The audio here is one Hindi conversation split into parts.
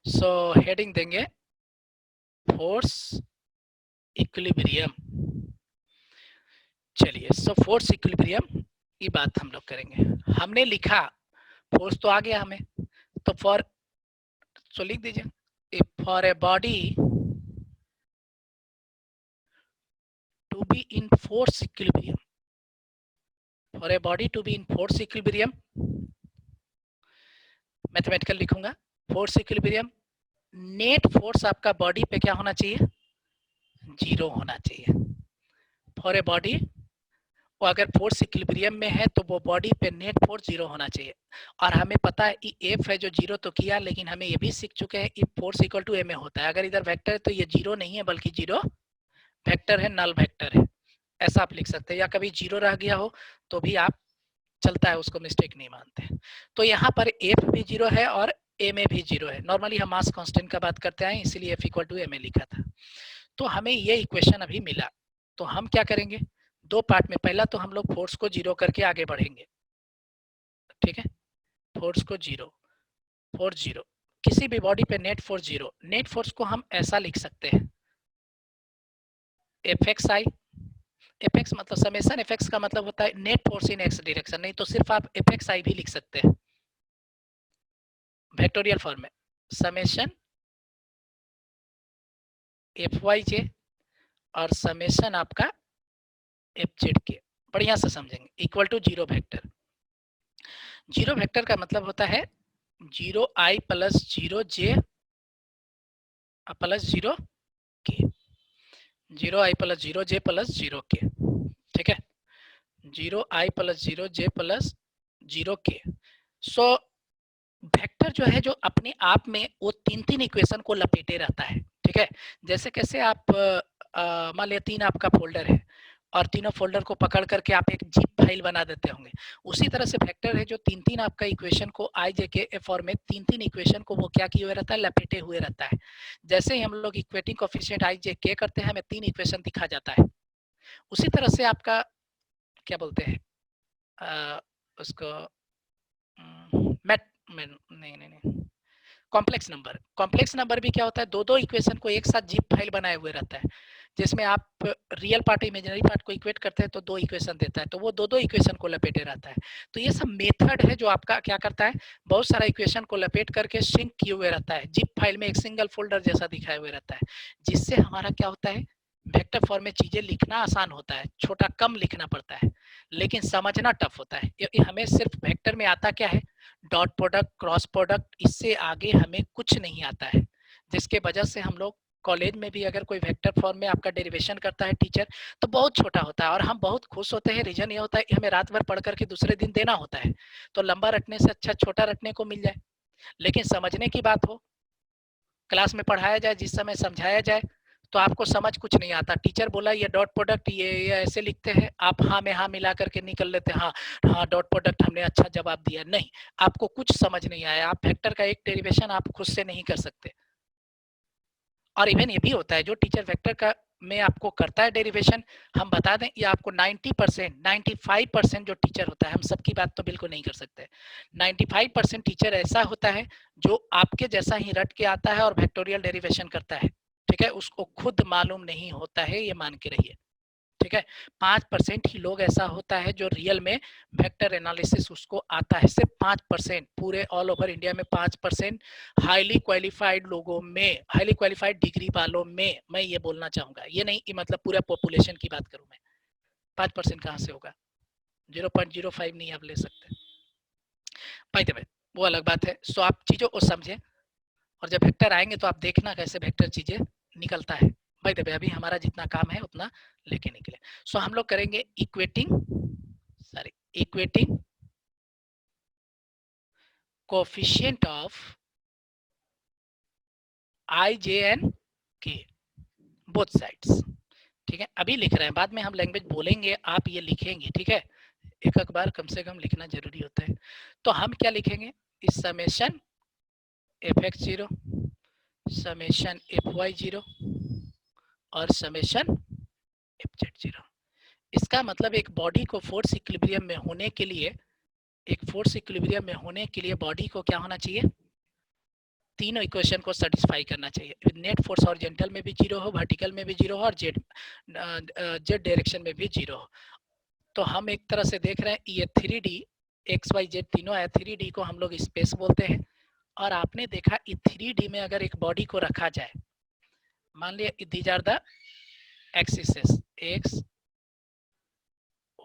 सो हेडिंग देंगे फोर्स इक्विलिब्रियम। चलिए, सो फोर्स इक्विलिब्रियम की बात हम लोग करेंगे। हमने लिखा फोर्स तो आ गया हमें, तो फॉर सो लिख दीजिए, if for a body to be in force equilibrium, for a body to be in force equilibrium, mathematical लिखूंगा, फोर्स इक्विलिब्रियम, नेट फोर्स आपका बॉडी पे क्या होना चाहिए, जीरो होना चाहिए। फॉर ए बॉडी, वो अगर फोर्स इक्विलिब्रियम में है तो वो बॉडी पे नेट फोर्स जीरो होना चाहिए। और हमें पता है एफ है जो जीरो तो किया, लेकिन हमें ये भी सीख चुके हैं if force equal to M A होता है। अगर इधर वेक्टर है तो ये जीरो नहीं है बल्कि जीरो वेक्टर है, नल वेक्टर है, ऐसा आप लिख सकते हैं। या कभी जीरो रह गया हो तो भी आप चलता है, उसको मिस्टेक नहीं मानते। तो यहाँ पर एफ भी जीरो है और एम ए भी जीरो है। नॉर्मली हम मास कांस्टेंट का बात करते हैं, इसीलिए F equal to M A लिखा था। तो हमें ये इक्वेशन अभी मिला, तो हम क्या करेंगे, दो पार्ट में। पहला तो हम लोग फोर्स को जीरो करके आगे बढ़ेंगे, ठीक है। फोर्स को जीरो, फोर्स जीरो, किसी भी बॉडी पे net force zero. Net force को हम ऐसा लिख सकते हैं, एफ एक्स आई। एफ एक्स मतलब समेशन, एफ एक्स का मतलब होता है net force in X direction, नहीं तो सिर्फ आप एफ एक्स आई भी लिख सकते हैं वेक्टोरियल फॉर्म में, समेशन एफ वाई जे और समेशन आपका एफ जेड के, बढ़िया से समझेंगे, equal to zero vector. Zero vector का मतलब होता है zero I plus zero J plus zero K, zero I plus zero J plus zero K, ठीक है। Zero I plus zero J plus zero K. So vector जो है, जो अपने आप में वो तीन तीन इक्वेशन को लपेटे रहता है, ठीक है। जैसे कैसे आप मान लिया तीन आपका फोल्डर है और तीनों फोल्डर को पकड़ करके आप एक जिप फाइल बना देते होंगे, उसी तरह से वेक्टर है जो तीन तीन आपका इक्वेशन को आई जे के फॉर्म में तीन तीन इक्वेशन को वो क्या किए हुए रहता है, लपेटे हुए रहता है। जैसे ही हम लोग इक्वेटिंग कोफिशिएंट आई जे के करते हैं, हमें तीन इक्वेशन दिखा जाता है। उसी तरह से आपका क्या बोलते हैं उसको मैट नहीं नहीं नहीं कॉम्प्लेक्स नंबर। कॉम्प्लेक्स नंबर भी क्या होता है, दो दो इक्वेशन को एक साथ जिप फाइल बनाए हुए रहता है, जिसमें आप रियल पार्ट इमेजिनरी पार्ट को इक्वेट करते हैं तो दो इक्वेशन देता है, तो वो दो दो इक्वेशन को लपेटे रहता है। तो ये सब मेथड है जो आपका क्या करता है, बहुत सारा इक्वेशन को लपेट करके सिंक किए हुए रहता है, जिप फाइल में एक सिंगल फोल्डर जैसा दिखाए हुए रहता है, जिससे हमारा क्या होता है, वेक्टर फॉर्म में चीजें लिखना आसान होता है, छोटा कम लिखना पड़ता है, लेकिन समझना टफ होता है। हमें सिर्फ वेक्टर में आता क्या है, डॉट प्रोडक्ट, क्रॉस प्रोडक्ट, इससे आगे हमें कुछ नहीं आता है, जिसके वजह से हम लोग कॉलेज में भी अगर कोई वेक्टर फॉर्म में आपका डेरिवेशन करता है टीचर, तो बहुत छोटा होता है और हम बहुत खुश होते हैं। रीजन ये होता है कि हमें रात भर पढ़ करके दूसरे दिन देना होता है, तो लंबा रटने से अच्छा छोटा रटने को मिल जाए। लेकिन समझने की बात हो, क्लास में पढ़ाया जाए, जिस समय समझाया जाए, तो आपको समझ कुछ नहीं आता। टीचर बोला ये डॉट प्रोडक्ट ये ऐसे लिखते हैं, आप हाँ में हाँ मिला करके निकल लेते हैं, हाँ हाँ डॉट प्रोडक्ट हमने अच्छा जवाब दिया, नहीं, आपको कुछ समझ नहीं आया। आप वेक्टर का एक डेरिवेशन आप खुद से नहीं कर सकते। और इवन ये भी होता है, जो टीचर वेक्टर का में आपको करता है डेरिवेशन, हम बता दें ये आपको 90% 95% जो टीचर होता है, हम सबकी बात तो बिल्कुल नहीं कर सकते, 95% टीचर ऐसा होता है जो आपके जैसा ही रट के आता है और वेक्टोरियल डेरिवेशन करता है, ठीक है। उसको खुद मालूम नहीं होता है, ये मान के रहिए, ठीक है। 5% ही लोग ऐसा होता है जो रियल में वेक्टर एनालिसिस उसको आता है, सिर्फ 5%, पूरे ऑल ओवर इंडिया में 5% हाईली क्वालिफाइड लोगों में, हाईली क्वालिफाइड डिग्री वालों में, मैं ये बोलना चाहूंगा, ये नहीं कि मतलब पूरा पॉपुलेशन की बात करूं मैं, 5% कहाँ से होगा, 0.05 नहीं आप ले सकते। भाई तो वो अलग बात है। सो आप चीजों को समझें, और जब वेक्टर आएंगे तो आप देखना कैसे वेक्टर चीजें निकलता है। भाई दबे अभी हमारा जितना काम है उतना लेके निकले। सो हम लोग करेंगे equating coefficient of I J and K both sides, ठीक है। अभी लिख रहे हैं, बाद में हम लैंग्वेज बोलेंगे, आप ये लिखेंगे, ठीक है। एक एक बार कम से कम लिखना जरूरी होता है। तो हम क्या लिखेंगे, इस summation F X zero, summation F Y zero और समेशन एफ जेड जीरो। इसका मतलब एक बॉडी को फोर्स इक्विलिब्रियम में होने के लिए, एक फोर्स इक्विलिब्रियम में होने के लिए बॉडी को क्या होना चाहिए, तीनों इक्वेशन को सेटिस्फाई करना चाहिए। नेट फोर्स हॉरिजॉन्टल में भी जीरो हो, वर्टिकल में भी जीरो हो और जेड डायरेक्शन में भी जीरो हो। तो हम एक तरह से देख रहे हैं ये 3D एक्स वाई जेड तीनों है। 3D को हम लोग स्पेस बोलते हैं। और आपने देखा 3D में अगर एक बॉडी को रखा जाए, मान लिया these are the axes X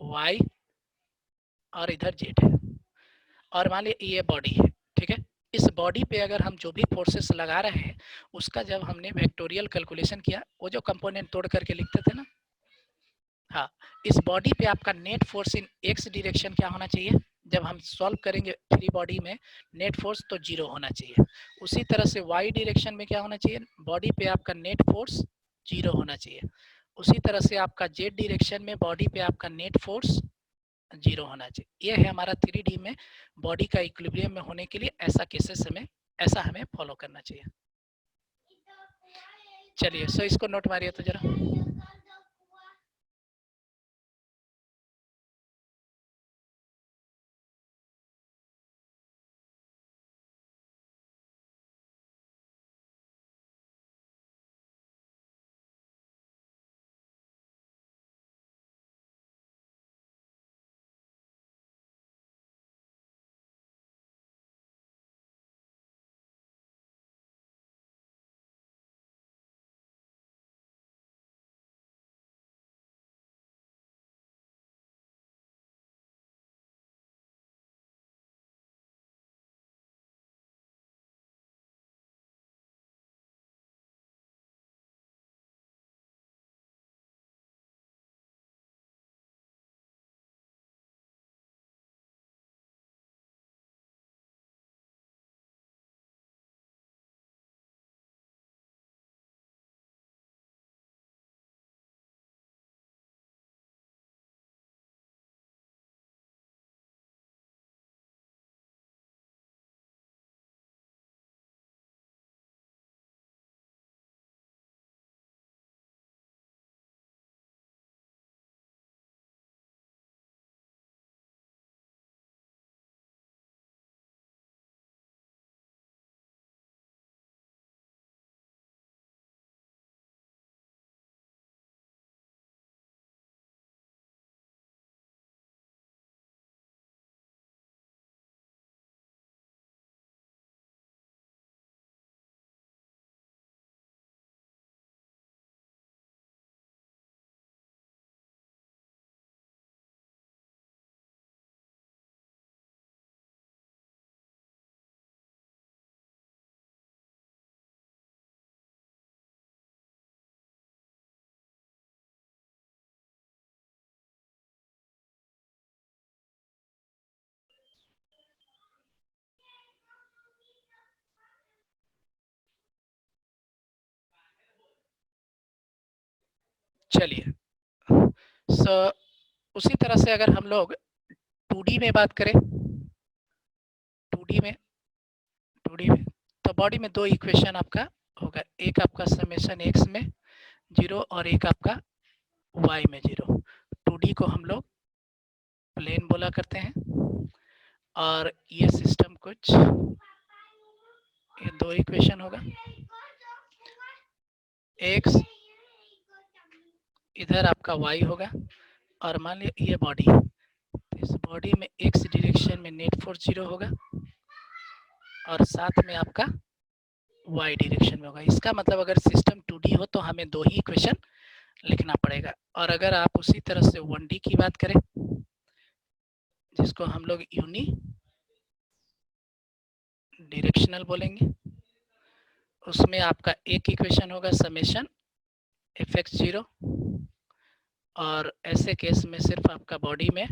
Y और इधर जेड है, और मान लिया ये बॉडी है, ठीक है। इस बॉडी पे अगर हम जो भी फोर्सेस लगा रहे हैं उसका जब हमने वेक्टोरियल कैलकुलेशन किया, वो जो कंपोनेंट तोड़ करके लिखते थे ना, हाँ, इस बॉडी पे आपका net force in X direction क्या होना चाहिए, जब हम सॉल्व करेंगे फ्री बॉडी में नेट फोर्स तो जीरो होना चाहिए। उसी तरह से वाई डायरेक्शन में क्या होना चाहिए, बॉडी पे आपका नेट फोर्स जीरो होना चाहिए। उसी तरह से आपका जेड डायरेक्शन में बॉडी पे आपका नेट फोर्स जीरो होना चाहिए। ये है हमारा 3D में बॉडी का इक्विलिब्रियम में होने के लिए ऐसा केसेस ऐसा हमें फॉलो करना चाहिए। चलिए, सो इसको नोट मारिए तो जरा। चलिए, सो उसी तरह से अगर हम लोग 2D में बात करें, 2D में 2D में तो बॉडी में दो इक्वेशन आपका होगा, एक आपका समेशन एक्स में जीरो और एक आपका वाई में जीरो। 2D को हम लोग प्लेन बोला करते हैं। और ये सिस्टम कुछ ये दो इक्वेशन होगा, एक्स इधर आपका वाई होगा, और मान लिया ये बॉडी, तो इस बॉडी में एक्स डायरेक्शन में नेट फोर्स जीरो होगा और साथ में आपका वाई डायरेक्शन में होगा। इसका मतलब अगर सिस्टम 2D हो तो हमें दो ही इक्वेशन लिखना पड़ेगा। और अगर आप उसी तरह से 1D की बात करें, जिसको हम लोग यूनी डायरेक्शनल बोलेंगे, उसमें आपका एक इक्वेशन होगा समेशन एफ एक्स जीरो, और ऐसे केस में सिर्फ आपका बॉडी में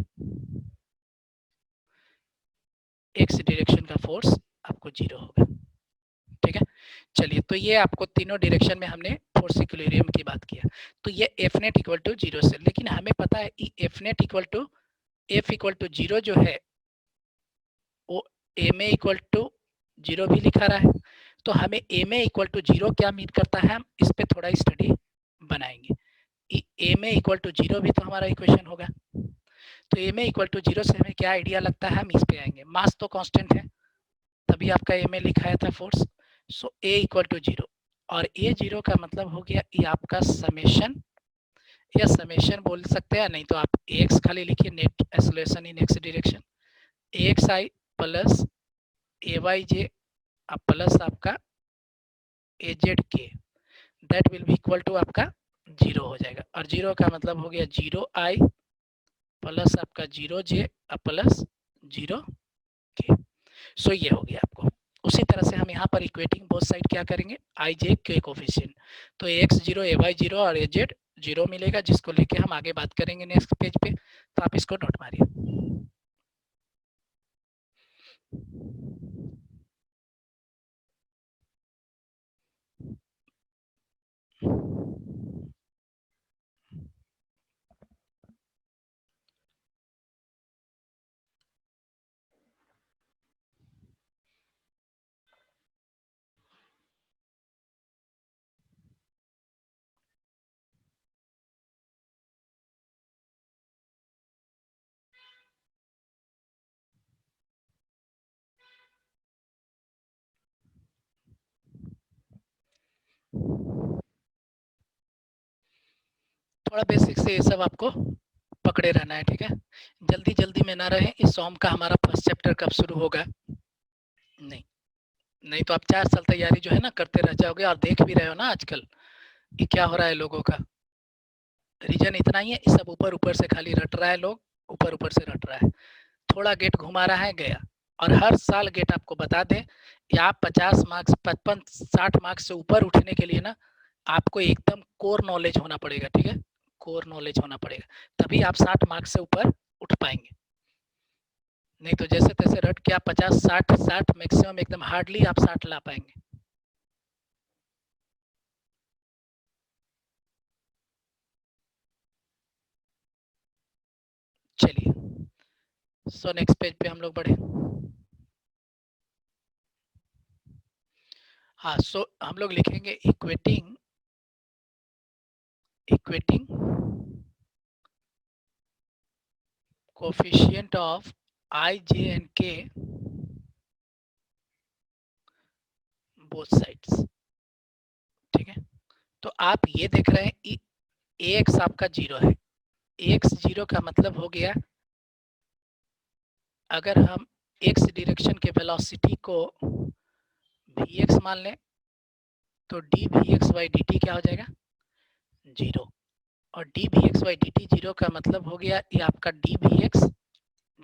एक्स डायरेक्शन का फोर्स आपको जीरो होगा। ठीक है, चलिए, तो ये आपको तीनों डायरेक्शन में हमने फोर्स इक्विलिब्रियम की बात किया। तो ये F net equal to zero से, लेकिन हमें पता है कि F net equal to zero जो है वो M A equal to zero भी लिखा रहा है। तो हमें M A equal to zero क्या मीन करता है, हम इस पे थोड़ा स्टडी बनाएंगे। M A equal to zero भी तो हमारा इक्वेशन होगा। तो M A equal to zero से हमें क्या आइडिया लगता है, हम इस पे आएंगे। मास तो कांस्टेंट है, तभी आपका एम ए लिखाया था force. So A equal to 0 और ए 0 का मतलब हो गया ये आपका समेशन या समेशन बोल सकते हैं, नहीं तो आप एक्स खाली लिखिए, net acceleration in X direction X I plus A Y J plus आपका A Z K that will be equal to आपका 0 हो जाएगा। और 0 का मतलब हो गया 0 आई प्लस आपका 0 जे प्लस 0 के। सो ये हो गया आपको। उसी तरह से हम यहाँ पर इक्वेटिंग बोथ साइड क्या करेंगे, आई जे के कोफिशिएंट, तो एक्स 0 ए वाई 0 और ए जेड 0 मिलेगा, जिसको लेके हम आगे बात करेंगे नेक्स्ट पेज पे। तो आप इसको नोट मारिए। थोड़ा बेसिक से ये सब आपको पकड़े रहना है, ठीक है। जल्दी जल्दी में ना रहे। इस सॉम का हमारा फर्स्ट चैप्टर कब शुरू होगा, नहीं नहीं तो आप 4 साल तैयारी जो है ना करते रह जाओगे। और देख भी रहे हो ना आजकल ये क्या हो रहा है लोगों का। रीजन इतना ही है, ये सब ऊपर ऊपर से खाली रट रहा है, लोग ऊपर ऊपर से रट रहा है, थोड़ा गेट घुमा रहा है गया। और हर साल गेट आपको बता दें कि आप 50 मार्क्स 55-60 मार्क्स से ऊपर उठने के लिए ना आपको एकदम कोर नॉलेज होना पड़ेगा, ठीक है। कोर नॉलेज होना पड़ेगा, तभी आप 60 मार्क्स से ऊपर उठ पाएंगे। नहीं तो जैसे तैसे रट के आप 50-60 मैक्सिमम एकदम हार्डली आप 60 ला पाएंगे। चलिए, सो नेक्स्ट पेज पे हम लोग बढ़े। हाँ, सो हम लोग लिखेंगे equating coefficient of I J and के बोथ साइड्स, ठीक है। तो आप ये देख रहे हैं एक्स आपका 0 है। एक्स 0 का मतलब हो गया अगर हम एक्स डायरेक्शन के वेलोसिटी को वी एक्स मान लें तो D V X Y D T क्या हो जाएगा 0। और D V X Y D T 0 का मतलब हो गया ये आपका डी वी एक्स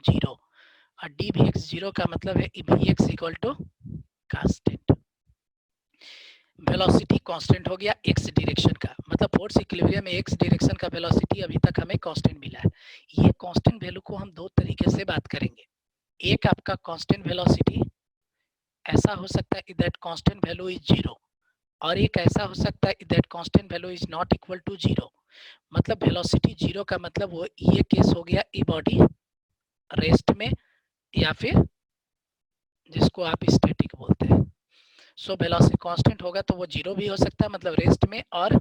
0। और डी वी एक्स 0 का मतलब है V X equal to constant. Velocity constant हो गया एक्स डायरेक्शन का, मतलब फोर्स इक्विलिब्रियम में एक्स डायरेक्शन का वेलोसिटी अभी तक हमें कांस्टेंट मिला है। ये कांस्टेंट वैल्यू को हम दो तरीके से बात करेंगे। एक आपका कांस्टेंट वेलोसिटी ऐसा हो सकता है दैट कांस्टेंट वैल्यू इज 0, और एक ऐसा हो सकता है that constant value is not equal to 0। मतलब वेलोसिटी 0 का मतलब वो ये केस हो गया ई बॉडी रेस्ट में या फिर जिसको आप स्टैटिक बोलते हैं। सो वेलोसिटी कांस्टेंट होगा तो वो 0 भी हो सकता है मतलब रेस्ट में, और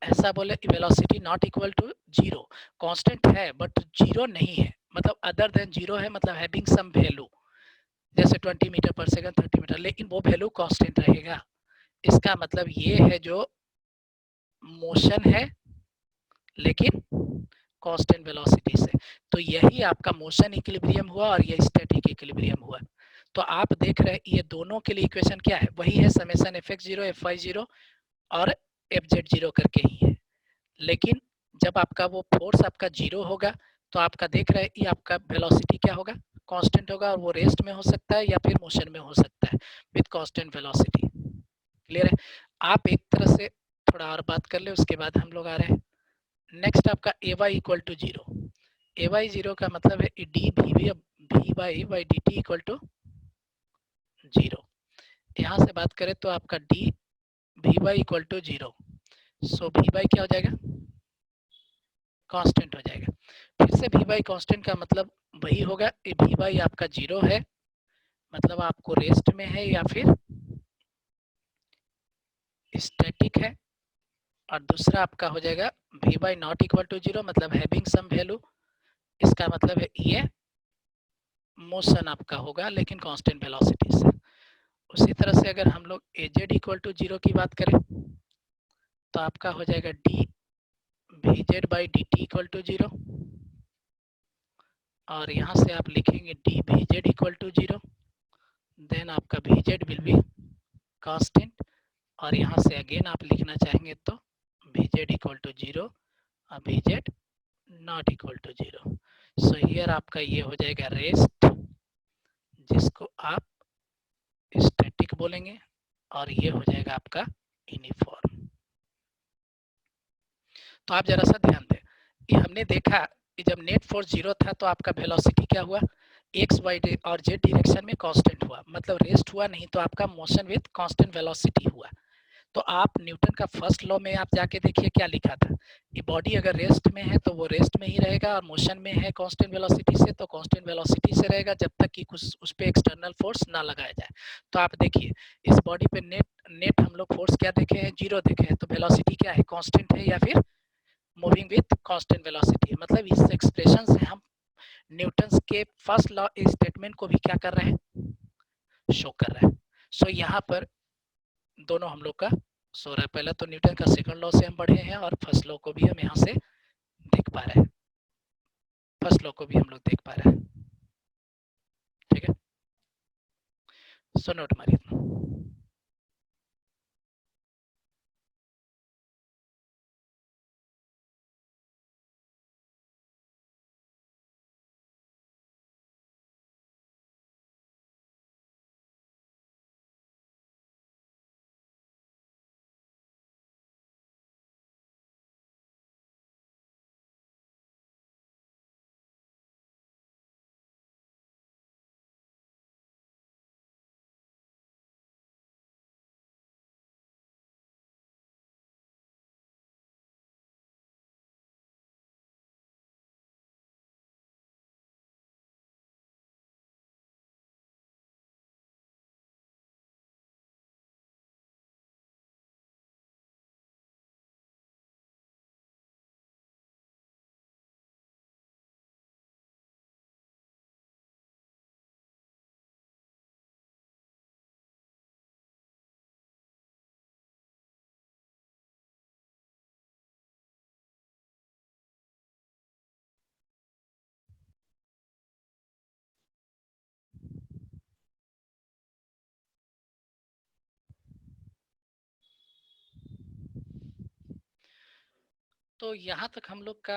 ऐसा बोले velocity not equal to 0, constant है बट 0 नहीं है, मतलब अदर देन 0 है, मतलब हैविंग सम वैल्यू जैसे 20 मीटर पर सेकंड 30 मीटर, लेकिन वो वैल्यू कांस्टेंट रहेगा। इसका मतलब ये है जो मोशन है लेकिन कांस्टेंट वेलोसिटी से, तो यही आपका मोशन इक्विलिब्रियम हुआ और ये स्टैटिक इक्विलिब्रियम हुआ। तो आप देख रहे हैं ये दोनों के लिए इक्वेशन क्या है, वही है summation F X 0 F Y 0 और एफ जेड 0 करके ही है। लेकिन जब आपका वो फोर्स आपका 0 होगा तो आपका देख रहे हैं ये आपका वेलोसिटी क्या होगा कांस्टेंट होगा, और वो रेस्ट में हो सकता है या फिर मोशन में हो सकता है विद कांस्टेंट वेलोसिटी। क्लियर है। आप एक तरह से थोड़ा और बात कर ले, उसके बाद हम लोग आ रहे हैं नेक्स्ट आपका a y equal to 0। A y 0 का मतलब है d v y by D t equal to 0। यहाँ से बात करें तो आपका d v y equal to 0, so v y क्या हो जाएगा कांस्टेंट हो जाएगा। फिर से वी वाई कांस्टेंट का मतलब वही होगा वी वाई आपका 0 है, मतलब आपको रेस्ट में है या फिर स्टैटिक है, और दूसरा आपका हो जाएगा V Y not equal to 0, मतलब हैविंग सम वैल्यू, इसका मतलब है ये मोशन आपका होगा लेकिन कांस्टेंट वेलोसिटी से। उसी तरह से अगर हम लोग AZ इक्वल टू 0 की बात करें तो आपका हो जाएगा D VZ by DT equal to 0, और यहाँ से आप लिखेंगे D VZ equal to 0, then आपका VZ विल बी कांस्टेंट, और यहाँ से अगेन आप लिखना चाहेंगे तो VZ इक्वल टू 0 और VZ not equal to 0। So here आपका ये हो जाएगा रेस्ट, जिसको आप स्टैटिक बोलेंगे, और ये हो जाएगा आपका यूनिफॉर्म। तो आप जरा सा ध्यान दें, ये हमने देखा कि जब नेट फोर्स 0 था तो आपका वेलोसिटी क्या हुआ, एक्स वाई और जेड डायरेक्शन में कांस्टेंट हुआ, मतलब रेस्ट हुआ नहीं, तो आपका मोशन विद कांस्टेंट वेलोसिटी हुआ। तो आप न्यूटन का फर्स्ट लॉ में आप जाके देखिए क्या लिखा था, ये बॉडी अगर रेस्ट में है तो वो रेस्ट में ही रहेगा, और मोशन में है कांस्टेंट वेलोसिटी से तो कांस्टेंट वेलोसिटी से रहेगा, जब तक कि कुछ उस पर एक्सटर्नल फोर्स ना लगाया जाए। तो आप देखिए इस बॉडी पे नेट हम लोग फोर्स क्या देखे हैं, 0 देखे हैं, तो वेलोसिटी क्या है, कांस्टेंट है या फिर मूविंग विथ कांस्टेंट वेलोसिटी है। मतलब इस एक्सप्रेशन से हम न्यूटन के फर्स्ट लॉ स्टेटमेंट को भी क्या कर रहे हैं, शो कर रहे हैं। सो यहाँ पर दोनों हम लोग का सो रहा है, पहला तो न्यूटन का सेकंड लॉ से हम बढ़े हैं, और फर्स्ट लॉ को भी हम यहाँ से देख पा रहे हैं, फर्स्ट लॉ को भी हम लोग देख पा रहे हैं। ठीक है, सो नोट मारिए। तो यहाँ तक हम लोग का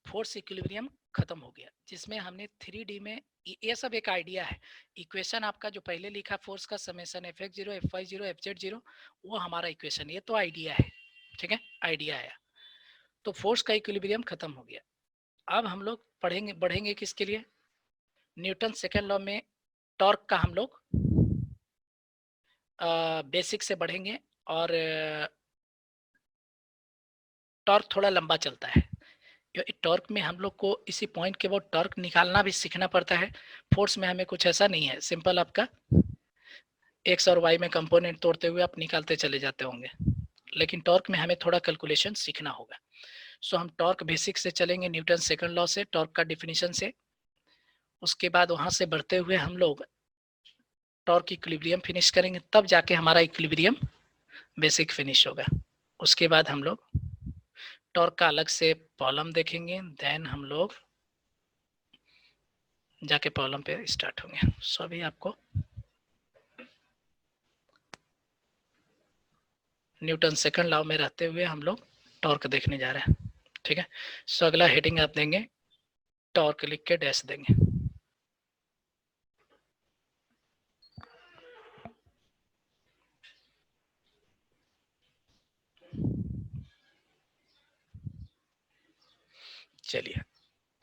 फोर्स इक्विलिब्रियम खत्म हो गया, जिसमें हमने 3D में ये सब एक आइडिया है। इक्वेशन आपका जो पहले लिखा फोर्स का समेशन Fx0 Fy0 Fz0, वो हमारा इक्वेशन, ये तो आइडिया है। ठीक है, आइडिया आया, तो फोर्स का इक्विलिब्रियम खत्म हो गया। अब हम लोग बढ़ेंगे किसके लिए, न्यूटन सेकेंड लॉ में टॉर्क का हम लोग बेसिक से बढ़ेंगे, और टॉर्क थोड़ा लंबा चलता है। टॉर्क में हम लोग को इसी पॉइंट के बाद टॉर्क निकालना भी सीखना पड़ता है। फोर्स में हमें कुछ ऐसा नहीं है, सिंपल आपका एक्स और वाई में कंपोनेंट तोड़ते हुए आप निकालते चले जाते होंगे, लेकिन टॉर्क में हमें थोड़ा कैलकुलेशन सीखना होगा। सो हम टॉर्क बेसिक से चलेंगे, न्यूटन सेकंड लॉ से, टॉर्क का डिफिनीशन से, उसके बाद वहां से बढ़ते हुए हम लोग टॉर्क इक्विलिब्रियम फिनिश करेंगे, तब जाके हमारा इक्विलिब्रियम बेसिक फिनिश होगा। उसके बाद हम लोग टॉर्क का अलग से प्रॉब्लम देखेंगे, देन हम लोग जाके प्रॉब्लम पे स्टार्ट होंगे। सो अभी आपको न्यूटन सेकंड लॉ में रहते हुए हम लोग टॉर्क देखने जा रहे हैं। ठीक है, सो अगला हेडिंग आप देंगे, टॉर्क लिख के डैश देंगे। चलिए,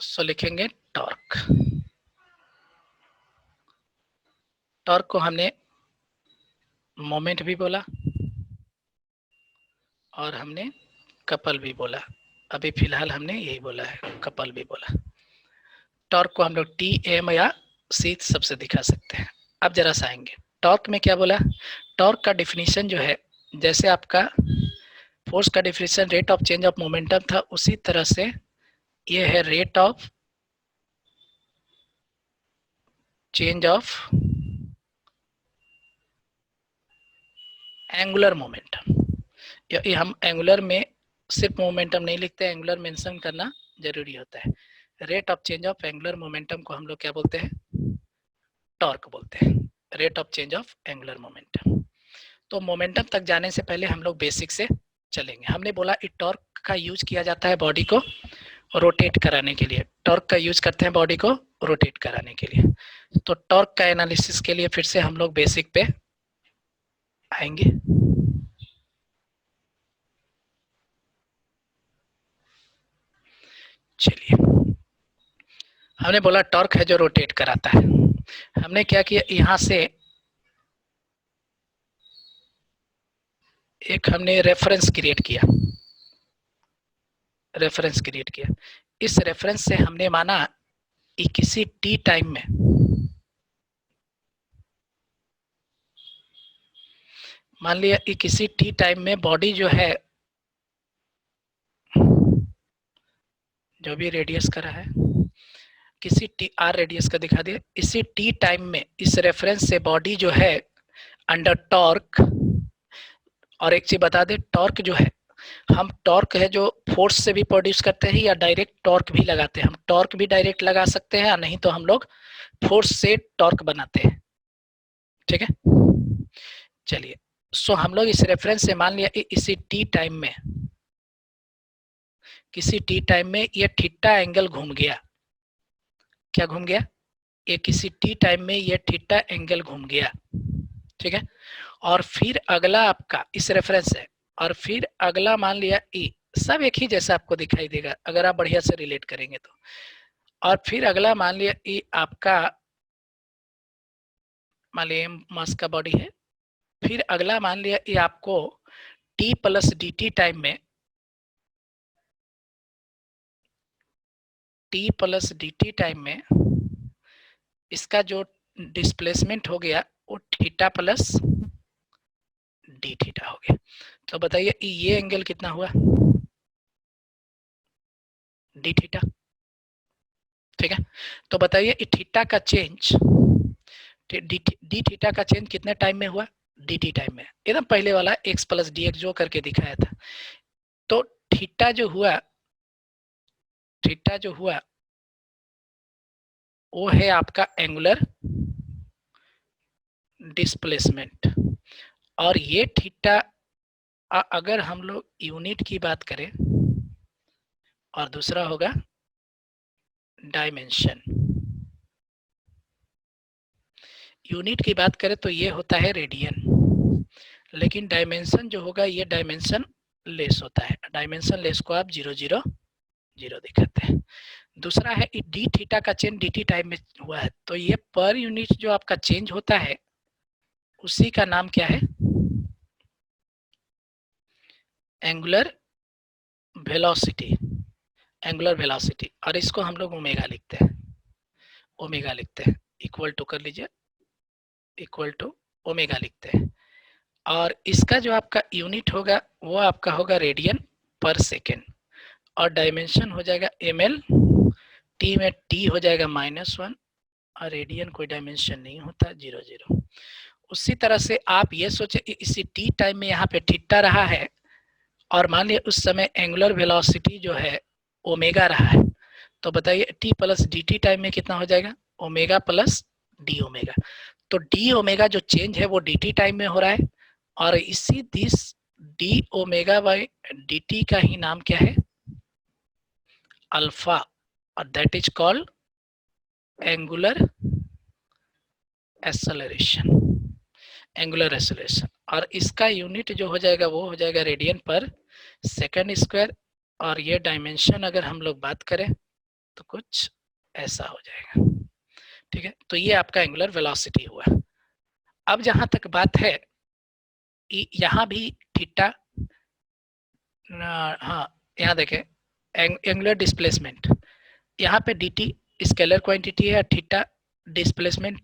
सो लिखेंगे टॉर्क। टॉर्क को हमने मोमेंट भी बोला और हमने कपल भी बोला, अभी फिलहाल हमने यही बोला है, कपल भी बोला। टॉर्क को हम लोग टी एम या सी सबसे दिखा सकते हैं। अब जरा सा आएंगे, टॉर्क में क्या बोला, टॉर्क का डिफिनीशन जो है, जैसे आपका फोर्स का definition rate of change of momentum था, उसी तरह से ये है rate of change of angular momentum. ये हम एंगुलर में सिर्फ मोमेंटम नहीं लिखते, एंगुलर मेंशन करना जरूरी होता है। Rate of change of angular momentum को हम लोग क्या बोलते हैं? टॉर्क बोलते हैं, rate of change of angular momentum. तो मोमेंटम तक जाने से पहले हम लोग बेसिक से चलेंगे। हमने बोला इस टॉर्क का यूज किया जाता है बॉडी को रोटेट कराने के लिए, टॉर्क का यूज करते हैं बॉडी को रोटेट कराने के लिए। तो टॉर्क का एनालिसिस के लिए फिर से हम लोग बेसिक पे आएंगे। चलिए, हमने बोला टॉर्क है जो रोटेट कराता है। हमने क्या किया, यहां से एक हमने रेफरेंस क्रिएट किया, रेफरेंस क्रिएट किया। इस रेफरेंस से हमने माना कि किसी टी टाइम में, मान लिया कि किसी टी टाइम में बॉडी जो है, जो भी रेडियस का रहा है, किसी टी आर रेडियस का दिखा दिया, इसी टी टाइम में इस रेफरेंस से बॉडी जो है अंडर टॉर्क। और एक चीज बता दें, टॉर्क जो है, हम टॉर्क है जो फोर्स से भी प्रोड्यूस करते हैं या डायरेक्ट टॉर्क भी लगाते हैं। हम टॉर्क भी डायरेक्ट लगा सकते हैं, नहीं तो हम लोग फोर्स से टॉर्क बनाते हैं। ठीक है, चलिए। सो हम लोग इस रेफरेंस से मान लिया इसी टी टाइम में, किसी टी टाइम में ये थीटा एंगल घूम गया। क्या घूम गया? ये किसी टी टाइम में ये थीटा एंगल घूम गया। ठीक है, और फिर अगला आपका इस रेफरेंस है, और फिर अगला मान लिया ई, सब एक ही जैसा आपको दिखाई देगा अगर आप बढ़िया से रिलेट करेंगे तो। और फिर अगला मान लिया ई आपका, मान लिया मास का बॉडी है। फिर अगला मान लिया ये आपको t plus d t time में, t plus d t time में इसका जो डिस्प्लेसमेंट हो गया वो थीटा प्लस डी थीटा हो गया। तो बताइए ये एंगल कितना हुआ? D theta. ठीक है, तो बताइए थीटा का चेंज, डी थीटा का चेंज कितने टाइम में हुआ? डी टी टाइम में, एकदम पहले वाला एक्स प्लस डी एक्स जो करके दिखाया था। तो थीटा जो हुआ, थीटा जो हुआ वो है आपका एंगुलर डिस्प्लेसमेंट। और ये थीटा, अगर हम लोग यूनिट की बात करें, और दूसरा होगा डायमेंशन। यूनिट की बात करें तो ये होता है रेडियन, लेकिन डायमेंशन जो होगा ये डायमेंशन लेस होता है। डायमेंशन लेस को आप 0 0 0 दिखाते हैं। दूसरा है डी थीटा का चेंज डी टी टाइम में हुआ है, तो ये पर यूनिट जो आपका चेंज होता है उसी का नाम क्या है? Angular velocity, angular velocity. और इसको हम लोग ओमेगा लिखते हैं, ओमेगा लिखते हैं, इक्वल टू कर लीजिए, इक्वल टू ओमेगा लिखते हैं। और इसका जो आपका यूनिट होगा वो आपका होगा रेडियन पर सेकेंड, और डायमेंशन हो जाएगा ml, टी में टी हो जाएगा -1, और रेडियन कोई डायमेंशन नहीं होता, 0 0। उसी तरह से आप ये सोचे इसी टी टाइम में यहाँ पे थीटा रहा है, और मान लिया उस समय एंगुलर वेलोसिटी जो है ओमेगा रहा है, तो बताइए T plus d t time में कितना हो जाएगा? Omega plus D omega. तो डी ओमेगा जो चेंज है वो डी टी टाइम में हो रहा है, और इसी this D omega by D T का ही नाम क्या है? अल्फा, और that is called angular acceleration, angular acceleration. और इसका यूनिट जो हो जाएगा वो हो जाएगा रेडियन पर सेकंड स्क्वायर, और ये डायमेंशन अगर हम लोग बात करें तो कुछ ऐसा हो जाएगा। ठीक है, तो ये आपका एंगुलर वेलोसिटी हुआ। अब जहां तक बात है, यहाँ भी थीटा, हाँ यहाँ देखें एंगुलर डिस्प्लेसमेंट, यहाँ पे डी टी स्केलर क्वांटिटी है, थीटा डिस्प्लेसमेंट,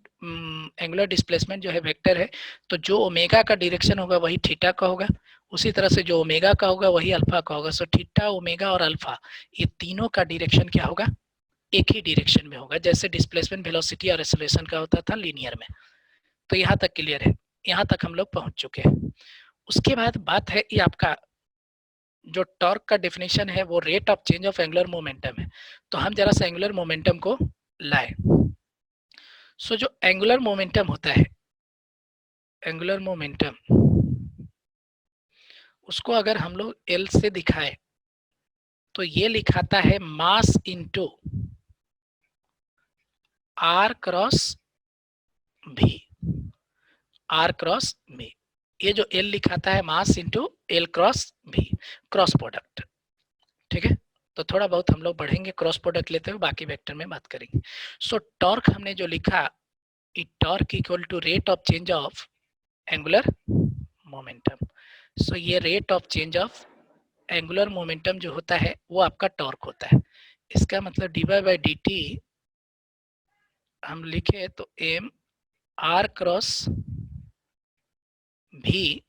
एंगुलर डिस्प्लेसमेंट जो है वेक्टर है। तो जो ओमेगा का डायरेक्शन होगा वही थीटा का होगा, उसी तरह से जो ओमेगा का होगा वही अल्फा का होगा। सो थीटा, ओमेगा और अल्फा, ये तीनों का डायरेक्शन क्या होगा? एक ही डायरेक्शन में होगा, जैसे डिस्प्लेसमेंट, वेलोसिटी और एक्सेलरेशन का होता था लीनियर में। तो यहाँ तक क्लियर है, यहाँ तक हम लोग पहुंच चुके हैं। उसके बाद बात है ये आपका जो टॉर्क का डेफिनेशन है वो rate of change of angular momentum है। तो हम जरा सा एंगुलर मोमेंटम को लाए। सो जो एंगुलर मोमेंटम होता है, एंगुलर मोमेंटम, उसको अगर हम लोग एल से दिखाए तो ये लिखाता है मास इनटू आर क्रॉस भी, आर क्रॉस भी। ये जो एल लिखाता है मास इनटू एल क्रॉस भी, क्रॉस प्रोडक्ट। ठीक है, तो थोड़ा बहुत हम लोग बढ़ेंगे क्रॉस प्रोडक्ट लेते हुए, बाकी वेक्टर में बात करेंगे। सो टॉर्क हमने जो लिखा, torque equal to rate of change of angular momentum. So ये rate of change of angular momentum जो होता है वो आपका टॉर्क होता है। इसका मतलब D Y by D T हम लिखे तो एम आर क्रॉस भी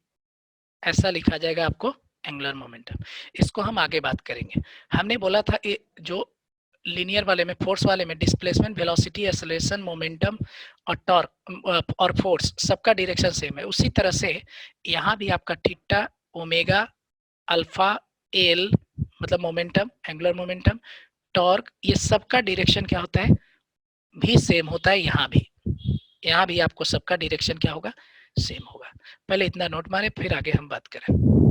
ऐसा लिखा जाएगा आपको एंगुलर मोमेंटम। इसको हम आगे बात करेंगे। हमने बोला था ये जो लीनियर वाले में, फोर्स वाले में, डिस्प्लेसमेंट, वेलोसिटी, एक्सेलरेशन, मोमेंटम और टॉर्क और फोर्स सबका डायरेक्शन सेम है। उसी तरह से यहाँ भी आपका थीटा, ओमेगा, अल्फा, एल मतलब मोमेंटम, एंगुलर मोमेंटम, टॉर्क, ये सबका डायरेक्शन क्या होता है, भी सेम होता है। यहाँ भी आपको सबका डायरेक्शन क्या होगा, सेम होगा। पहले इतना नोट मारे, फिर आगे हम बात करें।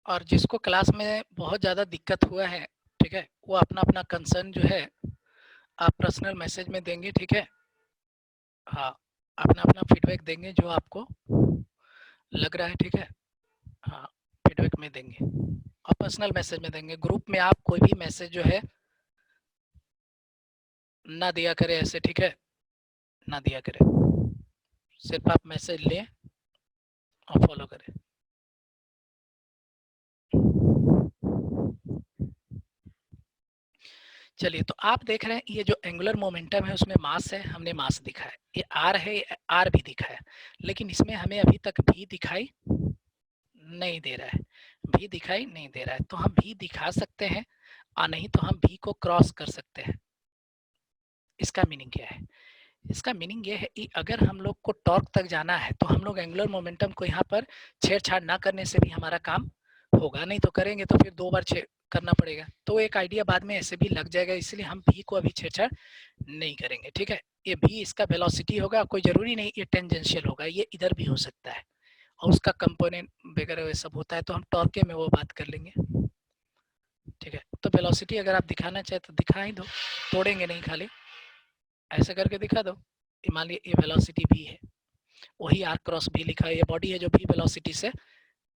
और जिसको क्लास में बहुत ज़्यादा दिक्कत हुआ है, ठीक है, वो अपना अपना कंसर्न जो है आप पर्सनल मैसेज में देंगे। ठीक है, हाँ, अपना अपना फीडबैक देंगे जो आपको लग रहा है। ठीक है, हाँ, फीडबैक में देंगे और पर्सनल मैसेज में देंगे। ग्रुप में आप कोई भी मैसेज जो है ना दिया करें ऐसे, ठीक है, ना दिया करें, सिर्फ आप मैसेज लें और फॉलो करें। चलिए, तो आप देख रहे हैं ये जो एंगुलर मोमेंटम है उसमें मास है, हमने मास दिखा है, ये आर है, आर भी दिखा है, लेकिन इसमें हमें अभी तक भी दिखाई नहीं दे रहा है, भी दिखाई नहीं दे रहा है। तो हम भी दिखा सकते हैं और नहीं तो हम भी को क्रॉस कर सकते हैं। इसका मीनिंग क्या है, इसका मीनिंग ये है कि अगर हम लोग को टॉर्क तक जाना है तो हम लोग एंगुलर मोमेंटम को यहाँ पर छेड़छाड़ ना करने से भी हमारा काम होगा, नहीं तो करेंगे तो फिर 2 बार करना पड़ेगा, तो एक आइडिया बाद में ऐसे भी लग जाएगा। इसलिए हम भी को अभी छेड़छाड़ नहीं करेंगे। ठीक है, ये भी इसका वेलोसिटी होगा, कोई जरूरी नहीं ये टेंजेंशियल होगा, ये इधर भी हो सकता है और उसका कंपोनेंट वगैरह सब होता है, तो हम टॉर्क में वो बात कर लेंगे। ठीक है, तो वेलोसिटी अगर आप दिखाना चाहे तो दिखा ही दो, तोड़ेंगे नहीं, खाली ऐसे करके दिखा दो। मान लीजिए ये वेलोसिटी भी है, वही आर क्रॉस भी लिखा है, ये बॉडी है जो भी वेलोसिटी से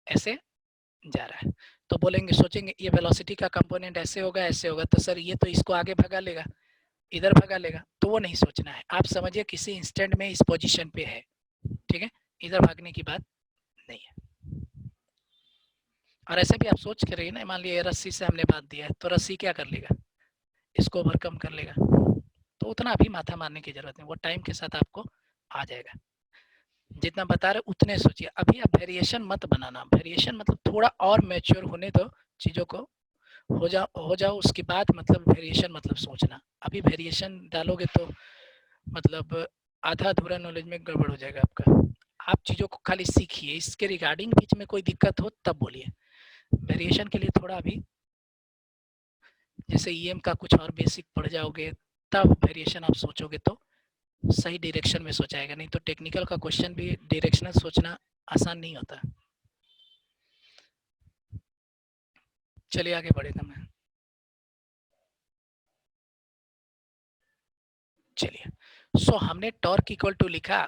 ऐसे जा रहा है। तो बोलेंगे, सोचेंगे ये वेलोसिटी का कंपोनेंट ऐसे होगा, ऐसे होगा, तो सर ये तो इसको आगे भगा लेगा, इधर भगा लेगा, तो वो नहीं सोचना है। आप समझिए किसी इंस्टेंट में इस पोजीशन पे है, ठीक है, इधर भागने की बात नहीं है। और ऐसे भी आप सोच के रहिए ना, मान लीजिए रस्सी से हमने बांध दिया है, तो रस्सी क्या कर लेगा, इसको ओवरकम कर लेगा। तो उतना अभी माथा मारने की जरूरत नहीं, वो टाइम के साथ आपको आ जाएगा। जितना बता रहे उतने सोचिए। अभी आप वेरिएशन मत बनाना, वेरिएशन मतलब थोड़ा और मैच्योर होने दो चीज़ों को, हो जाओ उसके बाद मतलब वेरिएशन मतलब सोचना। अभी वेरिएशन डालोगे तो मतलब आधा अधूरा नॉलेज में गड़बड़ हो जाएगा आपका। आप चीज़ों को खाली सीखिए, इसके रिगार्डिंग बीच में कोई दिक्कत हो तब बोलिए। वेरिएशन के लिए थोड़ा अभी जैसे ईएम का कुछ और बेसिक पढ़ जाओगे, तब वेरिएशन आप सोचोगे तो सही डायरेक्शन में सोचाएगा। नहीं तो टेक्निकल का क्वेश्चन भी डायरेक्शनल सोचना आसान नहीं होता। चलिए आगे बढ़ेगा मैं। चलिए सो हमने टॉर्क इक्वल टू लिखा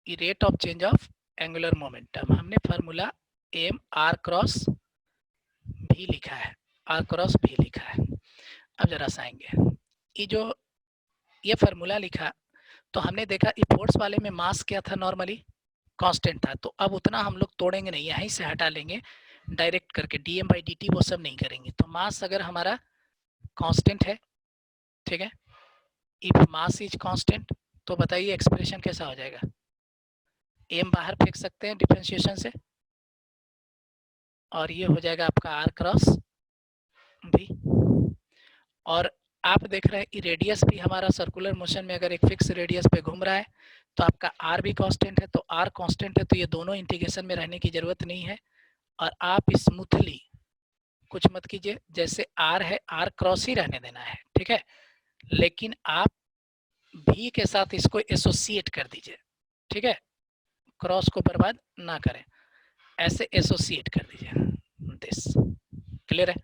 rate of change of angular momentum. हमने फार्मूला एम आर क्रॉस भी लिखा है, आर क्रॉस भी लिखा है। अब जरा सा आएंगे, ये जो ये फार्मूला लिखा, तो हमने देखा ये फोर्स वाले में मास क्या था, नॉर्मली कांस्टेंट था। तो अब उतना हम लोग तोड़ेंगे नहीं, यहीं से हटा लेंगे डायरेक्ट करके, डीएम बाई डी टी वो सब नहीं करेंगे। तो मास अगर हमारा कांस्टेंट है, ठीक है, इफ मास इज कांस्टेंट, तो बताइए एक्सप्रेशन कैसा हो जाएगा। एम बाहर फेंक सकते हैं डिफरेंशिएशन से, और ये हो जाएगा आपका आर क्रॉस भी। और आप देख रहे हैं रेडियस भी हमारा सर्कुलर मोशन में अगर एक फिक्स रेडियस पे घूम रहा है, तो आपका आर भी कांस्टेंट है। तो आर कांस्टेंट है तो ये दोनों इंटीग्रेशन में रहने की जरूरत नहीं है। और आप स्मूथली कुछ मत कीजिए, जैसे आर है आर क्रॉस ही रहने देना है, ठीक है, लेकिन आप भी के साथ इसको एसोसिएट कर दीजिए, ठीक है, क्रॉस को बर्बाद ना करें, ऐसे एसोसिएट कर दीजिए दिस। क्लियर है।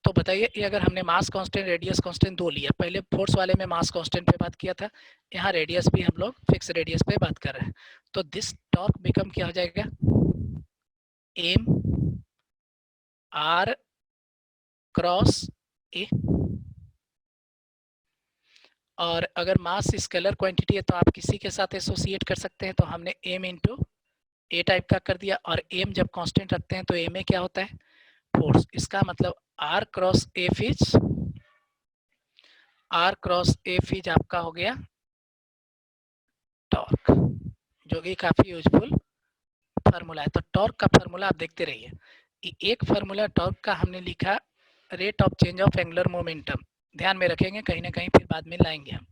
तो बताइए, ये अगर हमने मास कांस्टेंट रेडियस कांस्टेंट दो लिया, पहले फोर्स वाले में मास कांस्टेंट पे बात किया था, यहाँ रेडियस भी हम लोग फिक्स रेडियस पे बात कर रहे हैं। तो दिस टॉर्क बिकम क्या हो जाएगा, एम आर क्रॉस ए। और अगर मास स्केलर क्वांटिटी है तो आप किसी के साथ एसोसिएट कर सकते हैं। तो हमने एम इंटू ए टाइप का कर दिया, और एम जब कांस्टेंट रखते हैं तो एम ए क्या होता है, फोर्स। इसका मतलब R cross F is, R cross F is आपका हो गया टॉर्क, जो कि काफी यूजफुल फार्मूला है। तो टॉर्क का फार्मूला आप देखते रहिए। एक फार्मूला टॉर्क का हमने लिखा rate of change of angular momentum, ध्यान में रखेंगे, कहीं ना कहीं फिर बाद में लाएंगे हम।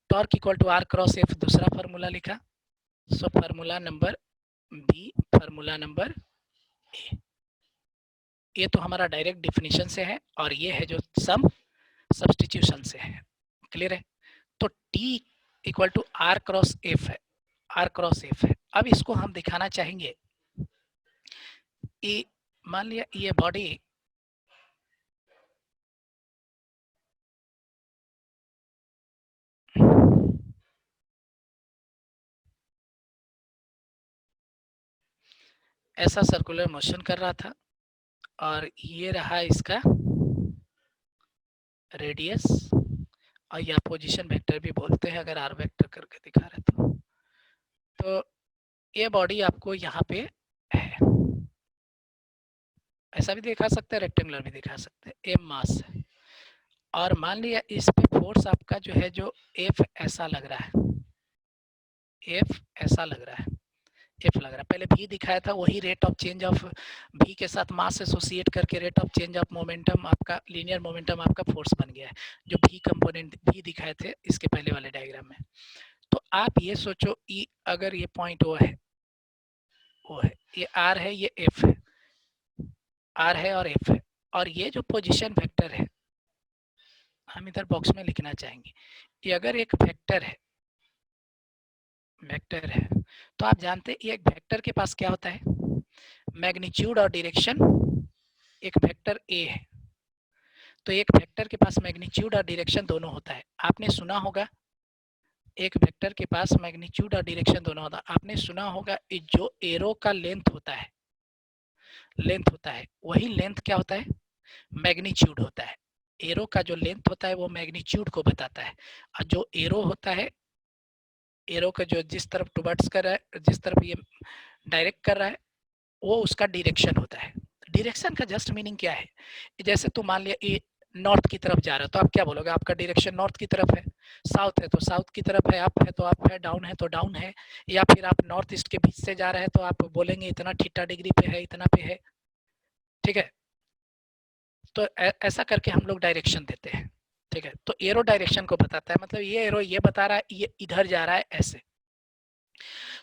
Torque equal to R cross F दूसरा फार्मूला लिखा। So formula number B, formula number A. ये तो हमारा डायरेक्ट डिफिनीशन से है, और ये है जो सम सब्सटीट्यूशन से है। क्लियर है। तो T equal to R cross F है, आर क्रॉस एफ है। अब इसको हम दिखाना चाहेंगे, मान लिया ये बॉडी ऐसा सर्कुलर मोशन कर रहा था, और ये रहा इसका रेडियस, और या पोजीशन वेक्टर भी बोलते हैं अगर आर वेक्टर करके दिखा रहे तो ये बॉडी आपको यहाँ पे है, ऐसा भी दिखा सकते हैं, रेक्टेंगुलर भी दिखा सकते हैं, एम मास है। और मान लिया इस पे फोर्स आपका जो है, जो एफ ऐसा लग रहा है, एफ ऐसा लग रहा है, एफ लग रहा है। पहले भी दिखाया था, वही रेट ऑफ चेंज ऑफ भी के साथ मास एसोसिएट करके rate of change of momentum आपका लीनियर मोमेंटम आपका फोर्स बन गया है, जो भी कंपोनेंट भी दिखाए थे इसके पहले वाले डायग्राम में। तो आप ये सोचो, ई अगर ये पॉइंट वो है, ये आर है, ये एफ है, आर है और एफ है, और ये जो पोजीशन वेक्टर है हम इधर बॉक्स में लिखना चाहेंगे, ये अगर एक वेक्टर है, वेक्टर है, तो आप जानते हैं एक वेक्टर के पास क्या होता है, मैग्नीट्यूड और डायरेक्शन। एक वेक्टर ए है, तो एक वेक्टर के पास मैग्नीट्यूड और डायरेक्शन दोनों होता है। आपने सुना होगा एक वेक्टर के पास मैग्नीट्यूड और डायरेक्शन दोनों होता है। आपने सुना होगा जो एरो का लेंथ होता है, लेंथ होता है, वही लेंथ क्या होता है, मैग्नीट्यूड होता है। एरो का जो लेंथ होता है वो मैग्नीट्यूड को बताता है, और जो एरो होता है, एरो का जो जिस तरफ टुवर्ड्स कर रहा है, जिस तरफ ये डायरेक्ट कर रहा है, वो उसका डायरेक्शन होता है। डायरेक्शन का जस्ट मीनिंग क्या है? जैसे तुम मान लिया ये नॉर्थ की तरफ जा रहा है, तो आप क्या बोलोगे? आपका डायरेक्शन नॉर्थ की तरफ है। साउथ है तो साउथ की तरफ है, अप है तो अप है, डाउन है तो डाउन है। या फिर आप नॉर्थ ईस्ट के बीच से जा रहे हैं तो आप बोलेंगे इतना थीटा डिग्री पे है, इतना पे है। ठीक है, तो ऐसा करके हम लोग डायरेक्शन देते हैं। ठीक है, तो एरो डायरेक्शन को बताता है, मतलब ये एरो ये बता रहा है ये इधर जा रहा है ऐसे।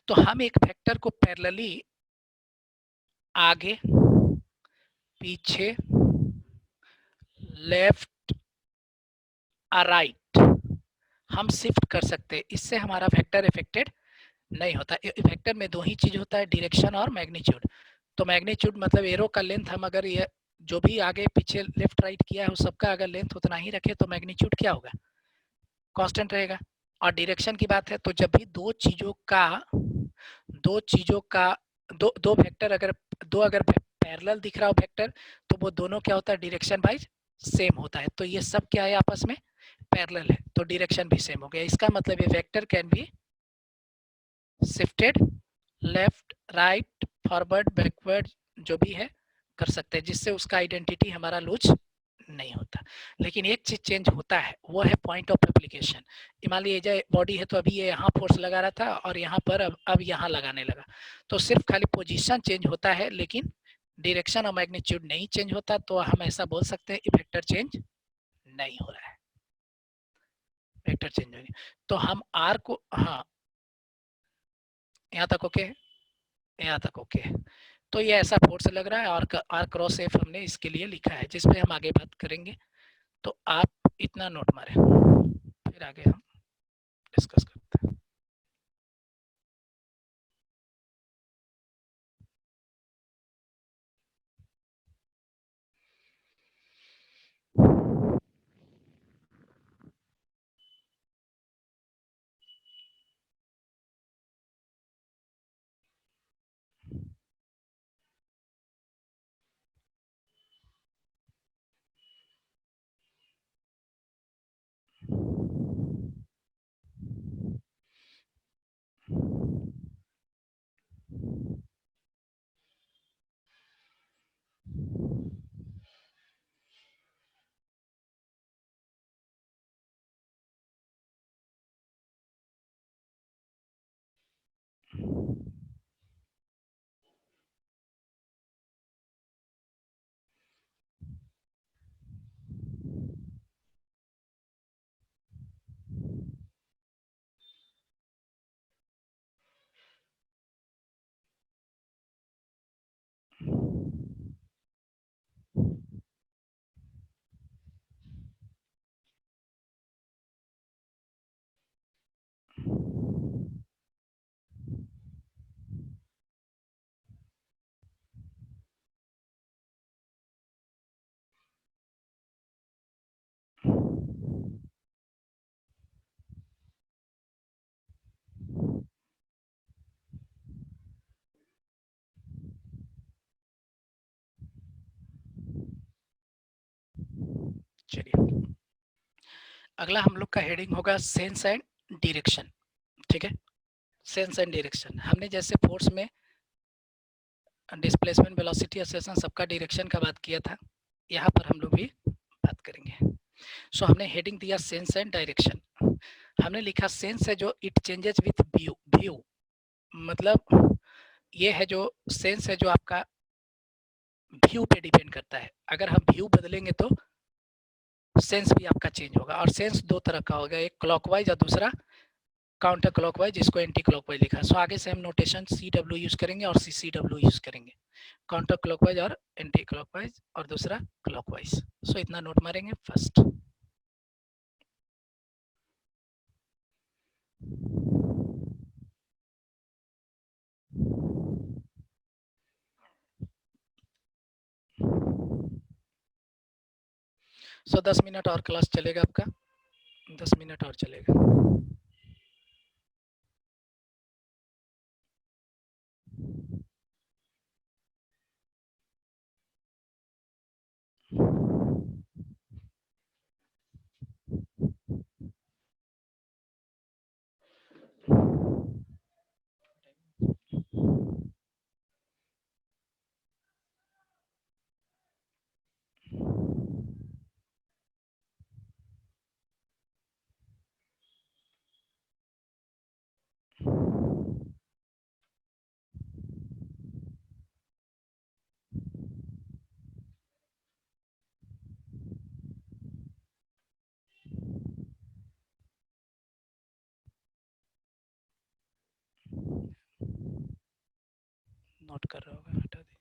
तो हम एक वेक्टर को पैरेलली आगे, पीछे, लेफ्ट और राइट हम शिफ्ट कर सकते हैं, इससे हमारा वेक्टर इफेक्टेड नहीं होता। वेक्टर में दो ही चीज होता है, डायरेक्शन और मैग्नीट्यूड। तो मैग्नीट्यूड मतलब एरो का लेंथ हम अगर ये जो भी आगे पीछे लेफ्ट राइट किया है उस सबका अगर लेंथ उतना ही रखे तो मैग्नीट्यूड क्या होगा? कांस्टेंट रहेगा। और डायरेक्शन की बात है तो जब भी दो चीजों का दो दो वेक्टर अगर पैरेलल दिख रहा हो वेक्टर, तो वो दोनों क्या होता है? डायरेक्शन वाइज सेम होता है। तो ये सब क्या है? आपस में पैरेलल है, तो डायरेक्शन भी सेम हो गया। इसका मतलब ये vector can be shifted left right forward backward, जो भी है कर सकते हैं, जिससे उसका आइडेंटिटी हमारा लूज नहीं होता। लेकिन एक चीज चेंज होता है, वो है पॉइंट ऑफ एप्लीकेशन। मान लीजिए बॉडी है तो अभी ये यहाँ फोर्स लगा रहा था और यहाँ पर अब यहाँ लगाने लगा, तो सिर्फ खाली पोजीशन चेंज होता है, लेकिन डायरेक्शन और मैग्नीट्यूड नहीं चेंज होता। तो हम ऐसा बोल सकते हैं वेक्टर चेंज नहीं हो रहा है, वेक्टर चेंज हो रही है। तो हम आर को, हाँ यहाँ तक ओके है, यहाँ तक ओके है। तो ये ऐसा फोर्स लग रहा है, और आर क्रॉस एफ हमने इसके लिए लिखा है, जिसपे हम आगे बात करेंगे। तो आप इतना नोट मारे, फिर आगे हम डिस्कस करते हैं। चलिए, अगला हम लोग का हेडिंग होगा सेंस एंड डायरेक्शन। ठीक है, सेंस एंड डायरेक्शन। हमने जैसे फोर्स में डिस्प्लेसमेंट, वेलोसिटी, एक्सेलरेशन सबका डायरेक्शन का बात किया था, यहाँ पर हम लोग भी बात करेंगे। सो हमने हेडिंग दिया सेंस एंड डायरेक्शन। हमने लिखा सेंस है जो it changes with Vue. View मतलब ये है जो सेंस है जो आपका व्यू पे डिपेंड करता है। अगर हम व्यू बदलेंगे तो सेंस भी आपका चेंज होगा। और सेंस दो तरह का होगा, एक क्लॉकवाइज और दूसरा काउंटर क्लॉकवाइज, जिसको एंटी क्लॉकवाइज लिखा है। सो आगे से हम नोटेशन सी डब्ल्यू यूज करेंगे और सी सी डब्ल्यू यूज करेंगे, काउंटर क्लॉकवाइज और एंटी क्लॉकवाइज, और दूसरा क्लॉकवाइज। सो इतना नोट मारेंगे फर्स्ट। सो 10 मिनट और क्लास चलेगा आपका, 10 मिनट और चलेगा। नोट कर रहा होगा, हटा दीजिए।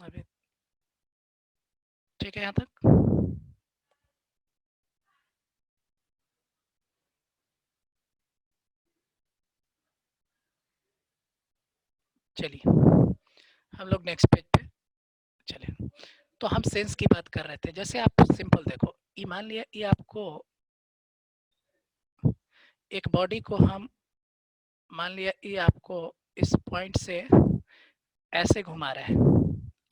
अभी ठीक है यहाँ तक। चलिए हम लोग नेक्स्ट पेज पे चले। तो हम सेंस की बात कर रहे थे। जैसे आप सिंपल देखो, ये मान लिया ये आपको एक बॉडी को हम मान लिया ये आपको इस पॉइंट से ऐसे घुमा रहा है।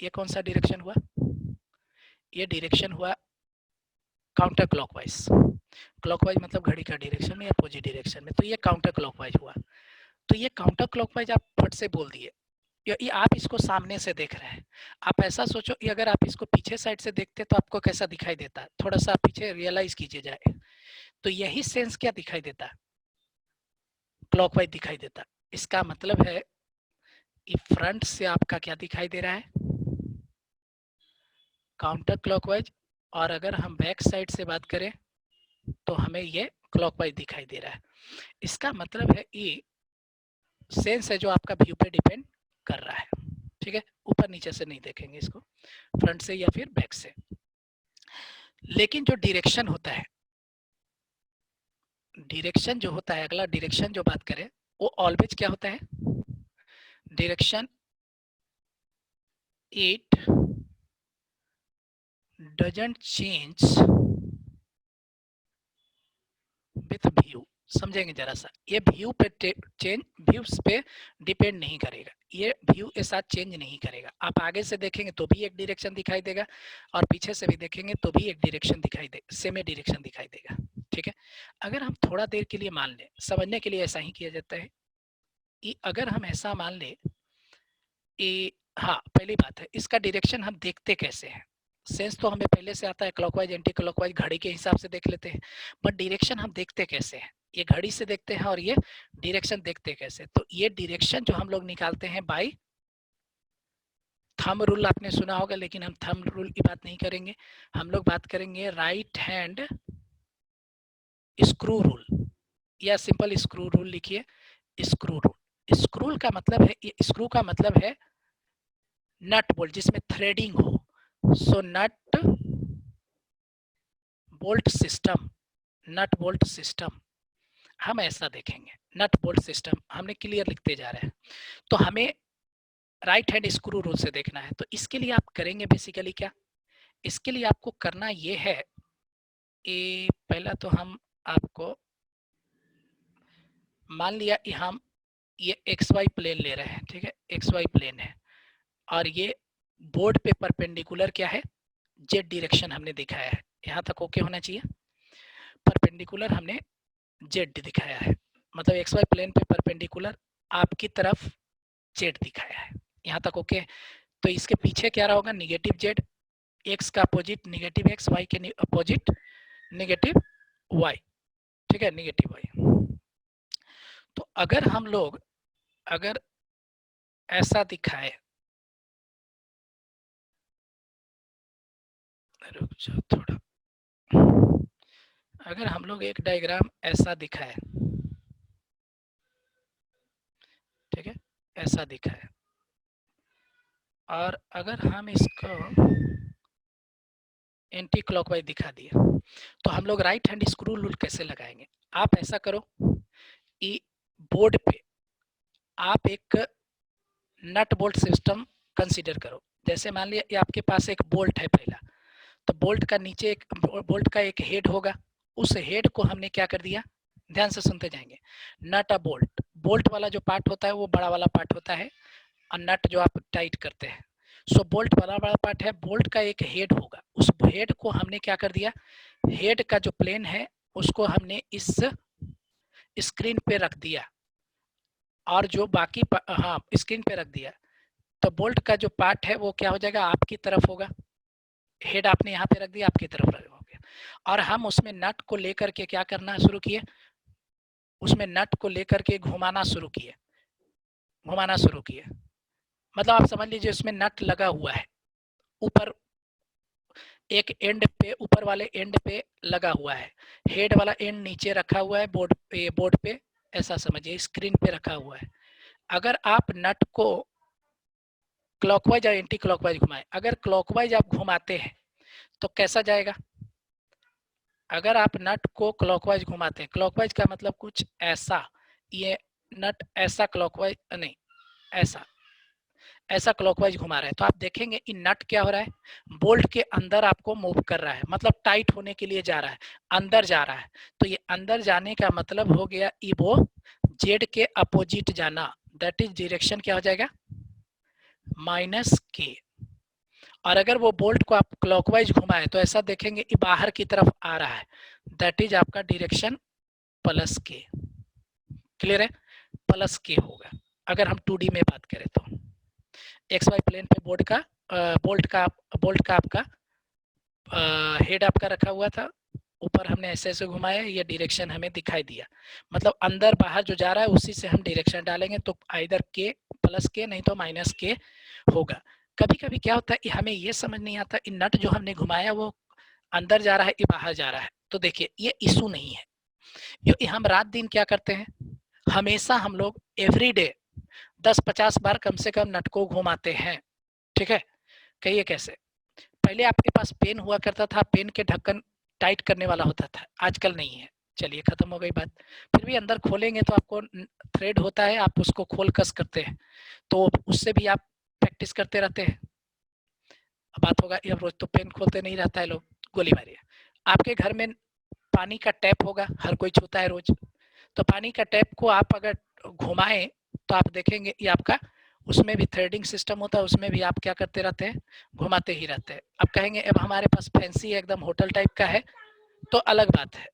ये कौन सा डायरेक्शन हुआ? ये डायरेक्शन हुआ काउंटर क्लॉकवाइज। क्लॉकवाइज मतलब घड़ी का डायरेक्शन में या अपोजिट डायरेक्शन में, तो ये काउंटर क्लॉकवाइज हुआ। तो ये काउंटर क्लॉकवाइज आप फट से बोल दिए। ये आप इसको सामने से देख रहे हैं। आप ऐसा सोचो कि अगर आप इसको पीछे साइड से देखते तो आपको कैसा दिखाई देता है, थोड़ा सा पीछे रियलाइज कीजिए जाए। तो यही सेंस क्या दिखाई देता है? क्लॉकवाइज दिखाई देता। इसका मतलब है कि फ्रंट से आपका क्या दिखाई दे रहा है? Counter clockwise. और अगर हम बैक साइड से बात करें तो हमें ये क्लॉकवाइज दिखाई दे रहा है। इसका मतलब है ये सेंस है जो आपका व्यू पे डिपेंड कर रहा है। ठीक है, ऊपर नीचे से नहीं देखेंगे इसको, फ्रंट से या फिर बैक से। लेकिन जो डायरेक्शन होता है, डायरेक्शन जो होता है, अगला डायरेक्शन जो बात करें वो ऑलवेज क्या होता है? Direction it doesn't change with Vue. समझेंगे जरा सा, ये व्यू पे चेंज, व्यूज पे डिपेंड नहीं करेगा, ये व्यू के साथ चेंज नहीं करेगा। आप आगे से देखेंगे तो भी एक डायरेक्शन दिखाई देगा और पीछे से भी देखेंगे तो भी एक डायरेक्शन दिखाई दे, सेम डायरेक्शन दिखाई देगा। ठीक है, अगर हम थोड़ा देर के लिए मान लें, समझने के लिए ऐसा ही किया जाता है कि अगर हम ऐसा मान लें कि हाँ, पहली बात है इसका डायरेक्शन हम देखते कैसे हैं। सेंस तो हमें पहले से आता है, क्लॉकवाइज एंटी क्लॉकवाइज घड़ी के हिसाब से देख लेते हैं, बट डायरेक्शन हम देखते कैसे हैं? ये घड़ी से देखते हैं और ये डायरेक्शन देखते कैसे? तो ये डायरेक्शन जो हम लोग निकालते हैं बाय थंब रूल, आपने सुना होगा, लेकिन हम थंब रूल की बात नहीं करेंगे। हम लोग बात करेंगे राइट हैंड स्क्रू रूल, या सिंपल स्क्रू रूल लिखिए, स्क्रू रूल। स्क्रू का मतलब है, स्क्रू का मतलब है नट बोल्ट जिसमें थ्रेडिंग हो। So nut bolt system, nut bolt system हम ऐसा देखेंगे। नट बोल्ट सिस्टम हमने क्लियर लिखते जा रहे हैं। तो हमें राइट हैंड स्क्रू रूल से देखना है। तो इसके लिए आप करेंगे बेसिकली क्या? इसके लिए आपको करना ये है कि पहला तो हम आपको मान लिया कि हम ये एक्स वाई प्लेन ले रहे हैं। ठीक है, एक्स वाई प्लेन है और ये बोर्ड पे परपेंडिकुलर क्या है? जेड डायरेक्शन हमने दिखाया है। यहाँ तक ओके होना चाहिए। परपेंडिकुलर हमने जेड दिखाया है, मतलब एक्स वाई प्लेन पे परपेंडिकुलर आपकी तरफ जेड दिखाया है। यहाँ तक ओके। तो इसके पीछे क्या रहा होगा? निगेटिव जेड, एक्स का अपोजिट निगेटिव एक्स, वाई के अपोजिट निगेटिव वाई। ठीक है, निगेटिव वाई। तो अगर हम लोग अगर ऐसा दिखाए, रुक जाओ थोड़ा, अगर हम लोग एक डायग्राम ऐसा दिखाए, ठीक है, ऐसा दिखाए, और अगर हम इसको एंटी क्लॉकवाइज दिखा दिया, तो हम लोग राइट हैंड स्क्रू रूल कैसे लगाएंगे? आप ऐसा करो कि बोर्ड पे आप एक नट बोल्ट सिस्टम कंसीडर करो। जैसे मान लिया कि आपके पास एक बोल्ट है पहला, तो बोल्ट का नीचे एक बोल्ट का एक हेड होगा। उस हेड को हमने क्या कर दिया? ध्यान से सुनते जाएंगे। नट अ बोल्ट, बोल्ट वाला जो पार्ट होता है वो बड़ा वाला पार्ट होता है, और नट जो आप टाइट करते हैं। सो बोल्ट बड़ा बड़ा पार्ट है, बोल्ट का एक हेड होगा। उस हेड को हमने क्या कर दिया? हेड का जो प्लेन है उसको हमने इस स्क्रीन पे रख दिया, और जो बाकी हाँ स्क्रीन पे रख दिया। तो बोल्ट का जो पार्ट है वो क्या हो जाएगा? आपकी तरफ होगा। हेड आपने यहाँ पे रख दिया, आपकी तरफ हो गया। और हम उसमें नट को लेकर के क्या करना शुरू किए? उसमें नट को लेकर के घुमाना शुरू किए, घुमाना शुरू किए। मतलब आप समझ लीजिए उसमें नट लगा हुआ है ऊपर एक एंड पे, ऊपर वाले एंड पे लगा हुआ है, हेड वाला एंड नीचे रखा हुआ है बोर्ड पे, ऐसा समझिए स्क्रीन पे रखा हुआ है। अगर आप नट को क्लॉकवाइज या एंटी क्लॉकवाइज घुमाएं, अगर क्लॉकवाइज आप घुमाते हैं तो कैसा जाएगा? अगर आप नट को क्लॉकवाइज घुमाते हैं, क्लॉकवाइज का मतलब कुछ ऐसा, ये नट ऐसा क्लॉकवाइज नहीं, ऐसा ऐसा क्लॉकवाइज घुमा रहा है, तो आप देखेंगे इन नट क्या हो रहा है, बोल्ट के अंदर आपको मूव कर रहा है, मतलब टाइट होने के लिए जा रहा है, अंदर जा रहा है। तो ये अंदर जाने का मतलब हो गया वो जेड के अपोजिट जाना, दैट इज डायरेक्शन क्या हो जाएगा, माइनस के। और अगर वो बोल्ट को आप क्लॉकवाइज घुमाए तो ऐसा देखेंगे कि बाहर की तरफ आ रहा है, दैट इज आपका डायरेक्शन प्लस के। क्लियर है? प्लस के होगा अगर हम 2D में बात करें तो। एक्स वाई प्लेन पे बोल्ट का आपका हेड आपका रखा हुआ था, ऊपर हमने ऐसे ऐसे घुमाया, ये डायरेक्शन हमें दिखाई दिया, मतलब अंदर बाहर जो जा रहा है उसी से हम डायरेक्शन डालेंगे, तो आइदर के प्लस के नहीं तो माइनस के होगा। कभी कभी क्या होता है कि हमें ये समझ नहीं आता, इन नट जो हमने घुमाया वो अंदर जा रहा है या बाहर जा रहा है। तो देखिए ये इशू नहीं है, क्योंकि हम रात दिन क्या करते हैं, हमेशा हम लोग एवरीडे 10-50 बार कम से कम नट को घुमाते हैं। ठीक है? कहिए कैसे? पहले आपके पास पेन हुआ करता था, पेन के ढक्कन टाइट करने वाला होता था, आजकल नहीं है, चलिए खत्म हो गई बात। फिर भी अंदर खोलेंगे तो आपको थ्रेड होता है, आप उसको खोल कस करते हैं, तो उससे भी आप प्रैक्टिस करते रहते हैं। बात होगा ये रोज तो पेन खोलते नहीं रहता है लोग, गोली मारिए। आपके घर में पानी का टैप होगा, हर कोई छूता है रोज, तो पानी का टैप को आप अगर घुमाएं तो आप देखेंगे ये आपका उसमें भी थ्रेडिंग सिस्टम होता है, उसमें भी आप क्या करते रहते हैं, घुमाते ही रहते हैं। अब कहेंगे अब हमारे पास फैंसी एकदम होटल टाइप का है तो अलग बात है,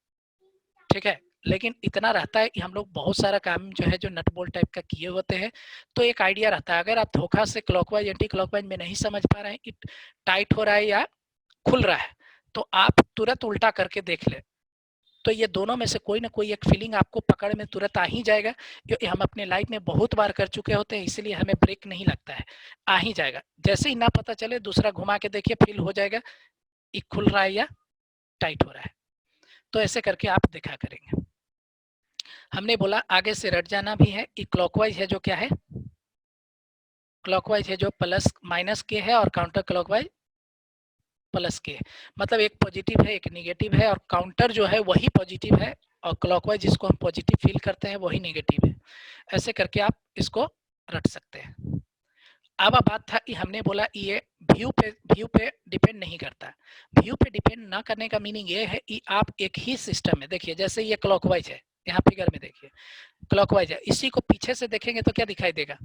ठीक है, लेकिन इतना रहता है कि हम लोग बहुत सारा काम जो है जो नट बोल्ट टाइप का किए होते हैं, तो एक आइडिया रहता है। अगर आप धोखा से क्लॉकवाइज एंटी क्लॉकवाइज में नहीं समझ पा रहे हैं, टाइट हो रहा है या खुल रहा है, तो आप तुरंत उल्टा करके देख ले, तो ये दोनों में से कोई ना कोई एक फीलिंग आपको पकड़ में तुरंत आ ही जाएगा, क्योंकि हम अपने लाइफ में बहुत बार कर चुके होते हैं, इसलिए हमें ब्रेक नहीं लगता है, आ ही जाएगा। जैसे ही ना पता चले दूसरा घुमा के देखिए, फील हो जाएगा ये खुल रहा है या टाइट हो रहा है। तो ऐसे करके आप देखा करेंगे। हमने बोला आगे से रट जाना भी है, ये क्लॉकवाइज है जो क्या है, क्लॉकवाइज है जो प्लस माइनस के है, और काउंटर क्लॉकवाइज प्लस के, मतलब एक पॉजिटिव है एक नेगेटिव है, और काउंटर जो है वही पॉजिटिव है, और क्लॉकवाइज जिसको हम पॉजिटिव फील करते हैं वही नेगेटिव है। ऐसे करके आप इसको रट सकते हैं। अब बात था कि हमने बोला ये व्यू पे डिपेंड नहीं करता। व्यू पे डिपेंड ना करने का मीनिंग ये है कि आप एक ही सिस्टम में देखिए, जैसे ये क्लॉकवाइज है, यहाँ फिगर में देखिए क्लॉकवाइज है, इसी को पीछे से देखेंगे तो क्या दिखाई देगा,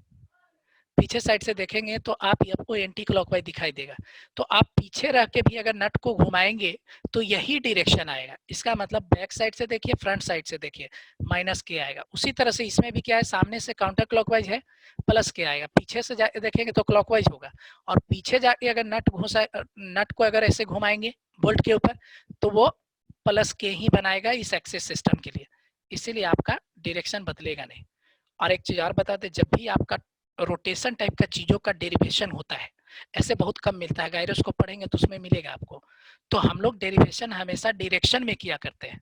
पीछे साइड से देखेंगे तो आप आपको एंटी क्लॉकवाइज दिखाई देगा। तो आप पीछे रह के भी अगर नट को घुमाएंगे तो यही डायरेक्शन आएगा, इसका मतलब बैक साइड से देखिए फ्रंट साइड से देखिए माइनस के आएगा। उसी तरह से इसमें भी क्या है, सामने से काउंटर क्लॉकवाइज है प्लस के आएगा, पीछे से जाके देखेंगे तो क्लॉकवाइज होगा, और पीछे जाके अगर नट को अगर ऐसे घुमाएंगे बोल्ट के ऊपर तो वो प्लस के ही बनाएगा इस एक्सिस सिस्टम के लिए, इसीलिए आपका डायरेक्शन बदलेगा नहीं। और एक चीज और बता दें, जब भी आपका रोटेशन टाइप का चीजों का डेरिवेशन होता है, ऐसे बहुत कम मिलता है, गायरोस्कोप पढ़ेंगे तो उसमें मिलेगा आपको, तो हम लोग डेरिवेशन हमेशा डायरेक्शन में किया करते हैं,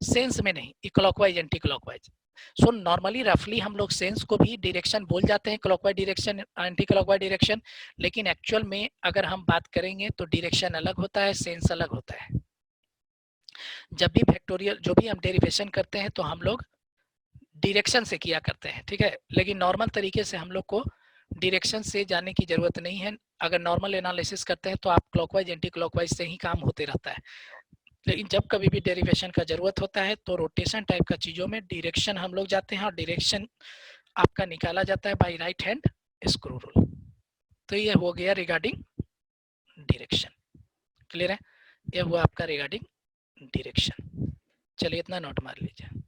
सेंस में नहीं, clockwise anti clockwise. So normally रफली हम लोग सेंस को भी डायरेक्शन बोल जाते हैं, clockwise direction anti clockwise direction, लेकिन एक्चुअल में अगर हम बात करेंगे तो डायरेक्शन अलग होता है, सेंस अलग होता है। जब भी फैक्टोरियल जो भी हम डेरिवेशन करते हैं तो हम लोग डायरेक्शन से किया करते हैं, ठीक है, लेकिन नॉर्मल तरीके से हम लोग को डायरेक्शन से जाने की जरूरत नहीं है। अगर नॉर्मल एनालिसिस करते हैं तो आप क्लॉकवाइज एंटी क्लॉकवाइज से ही काम होते रहता है, लेकिन जब कभी भी डेरिवेशन का जरूरत होता है तो रोटेशन टाइप का चीजों में डायरेक्शन हम लोग जाते हैं, और डायरेक्शन आपका निकाला जाता है by right hand screw rule. तो ये हो गया रिगार्डिंग डायरेक्शन, क्लियर है, ये हुआ आपका रिगार्डिंग डायरेक्शन। चलिए इतना नोट मार लीजिए।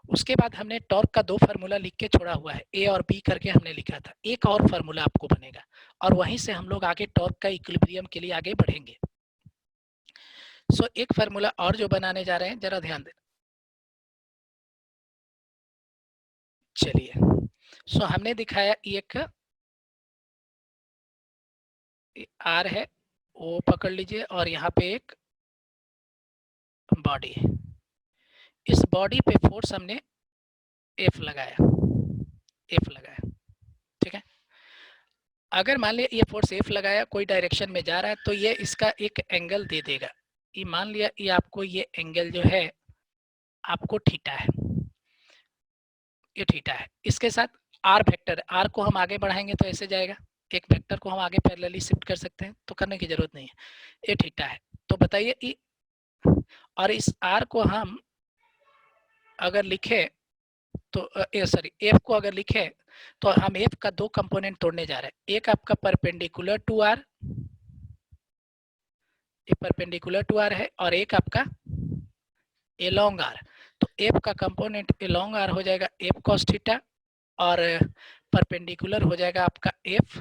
उसके बाद हमने टॉर्क का 2 फार्मूला लिख के छोड़ा हुआ है, ए और बी करके हमने लिखा था, एक और फार्मूला आपको बनेगा, और वहीं से हम लोग आगे टॉर्क का इक्विलिब्रियम के लिए आगे बढ़ेंगे। सो एक फार्मूला और जो बनाने जा रहे हैं जरा ध्यान दें। चलिए, सो हमने दिखाया एक आर है, वो पकड़ लीजिए और यहाँ पे एक बॉडी है, इस बॉडी पे फोर्स हमने एफ लगाया, एफ लगाया, ठीक है। अगर मान लिया ये फोर्स एफ लगाया, कोई डायरेक्शन में जा रहा है, तो ये इसका एक एंगल दे देगा। ये मान लिया ये आपको ये एंगल जो है आपको थीटा है, ये थीटा है। इसके साथ आर वेक्टर, आर को हम आगे बढ़ाएंगे तो ऐसे जाएगा, एक वेक्टर को हम आगे पैरेलली शिफ्ट कर सकते हैं, तो करने की जरूरत नहीं है। ये थीटा है, तो बताइए ये, और इस आर को हम अगर लिखे तो सॉरी एफ को अगर लिखे तो हम एफ का दो कंपोनेंट तोड़ने जा रहे हैं, एक आपका परपेंडिकुलर टू आर, ये परपेंडिकुलर टू आर है, और एक आपका एलोंग आर। तो एफ का कंपोनेंट एलोंग आर हो जाएगा एफ कॉस थीटा, और परपेंडिकुलर हो जाएगा आपका एफ